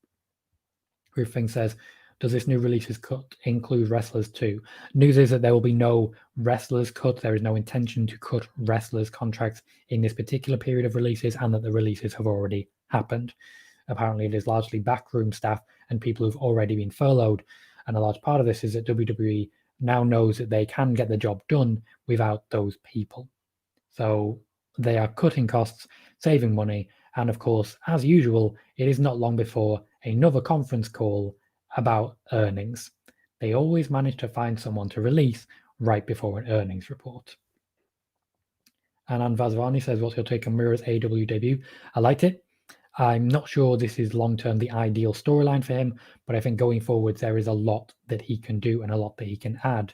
Roofing says, does this new releases cut include wrestlers too? News is that there will be no wrestlers cut. There is no intention to cut wrestlers' contracts in this particular period of releases, and that the releases have already happened. Apparently, it is largely backroom staff and people who've already been furloughed. And a large part of this is that WWE now knows that they can get the job done without those people. So they are cutting costs, saving money, and of course, as usual, it is not long before another conference call about earnings. They always manage to find someone to release right before an earnings report. Anand Vazvani says, what's your take on Mira's AEW debut? I liked it. I'm not sure this is long-term the ideal storyline for him, but I think going forward, there is a lot that he can do and a lot that he can add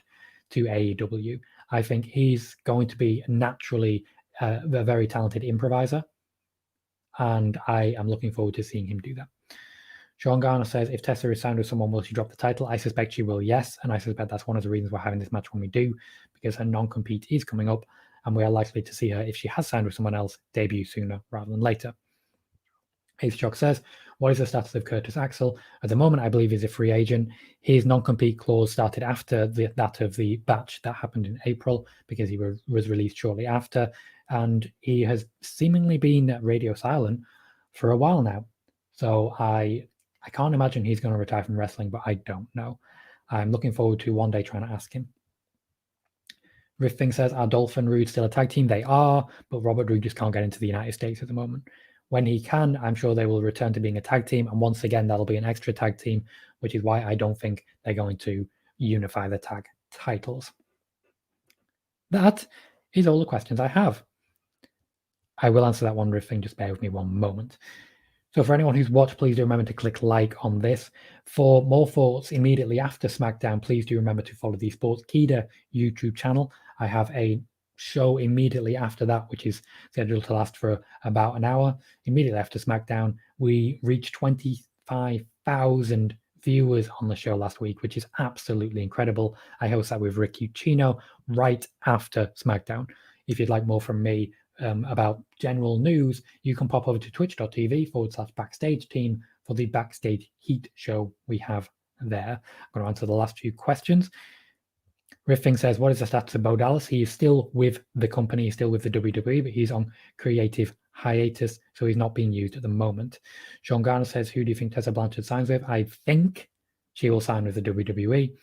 to AEW. I think he's going to be naturally a very talented improviser, and I am looking forward to seeing him do that. Sean Garner says, if Tessa is signed with someone, will she drop the title? I suspect she will, yes, and I suspect that's one of the reasons we're having this match when we do, because her non-compete is coming up, and we are likely to see her, if she has signed with someone else, debut sooner rather than later. Ace Shock says, what is the status of Curtis Axel? At the moment, I believe he's a free agent. His non-compete clause started after that of the batch that happened in April, because he was released shortly after, and he has seemingly been radio silent for a while now. So I can't imagine he's going to retire from wrestling, but I don't know. I'm looking forward to one day trying to ask him. Riffing says, are Dolph and Rude still a tag team? They are, but Robert Roode just can't get into the United States at the moment. When he can, I'm sure they will return to being a tag team. And once again, that'll be an extra tag team, which is why I don't think they're going to unify the tag titles. That is all the questions I have. I will answer that one riffing. Just bear with me one moment. So for anyone who's watched, please do remember to click like on this. For more thoughts immediately after SmackDown, please do remember to follow the Sportskeeda YouTube channel. I have a show immediately after that, which is scheduled to last for about an hour. Immediately after SmackDown, we reached 25,000 viewers on the show last week, which is absolutely incredible. I host that with Rick Ucchino right after SmackDown. If you'd like more from me about general news, you can pop over to twitch.tv/backstage team for the Backstage Heat show we have there. I'm going to answer the last few questions. Riffing says, what is the status of Bo Dallas? He is still with the company, he's still with the WWE, but he's on creative hiatus, so he's not being used at the moment. Sean Garner says, who do you think Tessa Blanchard signs with? I think she will sign with the WWE.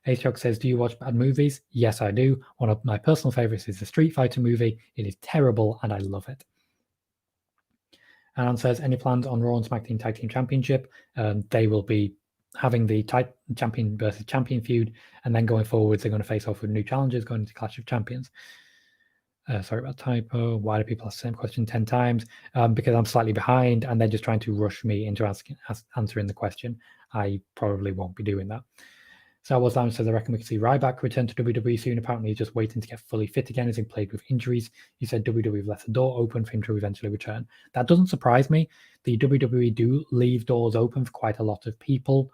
H-Shock says, do you watch bad movies? Yes, I do. One of my personal favorites is the Street Fighter movie. It is terrible, and I love it. Alan says, any plans on Raw and SmackDown Tag Team Championship? They will be having the champion versus champion feud, and then going forwards, they're going to face off with new challengers going into Clash of Champions. Sorry about typo. Why do people ask the same question 10 times? Because I'm slightly behind and they're just trying to rush me into answering the question. I probably won't be doing that. Star Wars Lounge says, I reckon we can see Ryback return to WWE soon. Apparently, he's just waiting to get fully fit again as he plagued with injuries. He said WWE have left the door open for him to eventually return. That doesn't surprise me. The WWE do leave doors open for quite a lot of people,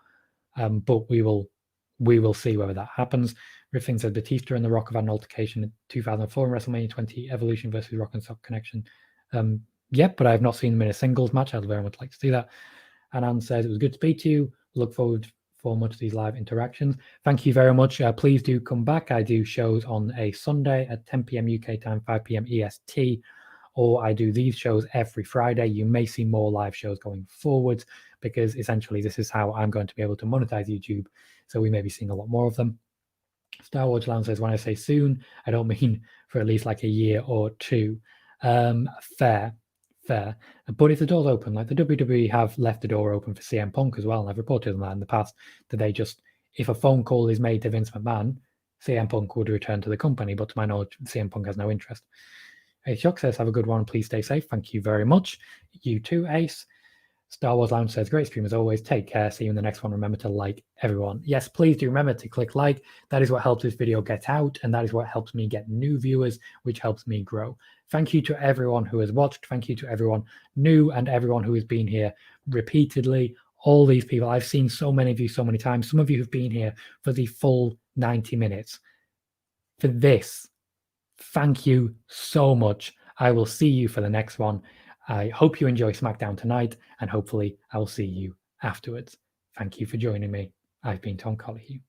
but we will see whether that happens. Riffing said Batista and The Rock have had an altercation in 2004 in WrestleMania 20, Evolution versus Rock and Sock Connection. But I have not seen them in a singles match. I'd very much like to see that. And Anne says, it was good to speak to you. Look forward for much of these live interactions. Thank you very much. Please do come back. I do shows on a Sunday at 10 p.m. UK time, 5 p.m. EST, or I do these shows every Friday. You may see more live shows going forward because essentially this is how I'm going to be able to monetize YouTube. So we may be seeing a lot more of them. Star Wars Lounge says, when I say soon, I don't mean for at least like a year or two. Fair. But if the door's open, like the WWE have left the door open for CM Punk as well, and I've reported on that in the past, that they just, if a phone call is made to Vince McMahon, CM Punk would return to the company, but to my knowledge, CM Punk has no interest. Ace Shock says, have a good one, please stay safe. Thank you very much. You too, Ace. Star Wars Lounge says, great stream as always. Take care. See you in the next one. Remember to like everyone. Yes, please do remember to click like. That is what helps this video get out, and that is what helps me get new viewers, which helps me grow. Thank you to everyone who has watched. Thank you to everyone new and everyone who has been here repeatedly. All these people, I've seen so many of you so many times. Some of you have been here for the full 90 minutes. For this, thank you so much. I will see you for the next one. I hope you enjoy SmackDown tonight, and hopefully I will see you afterwards. Thank you for joining me. I've been Tom Collihue.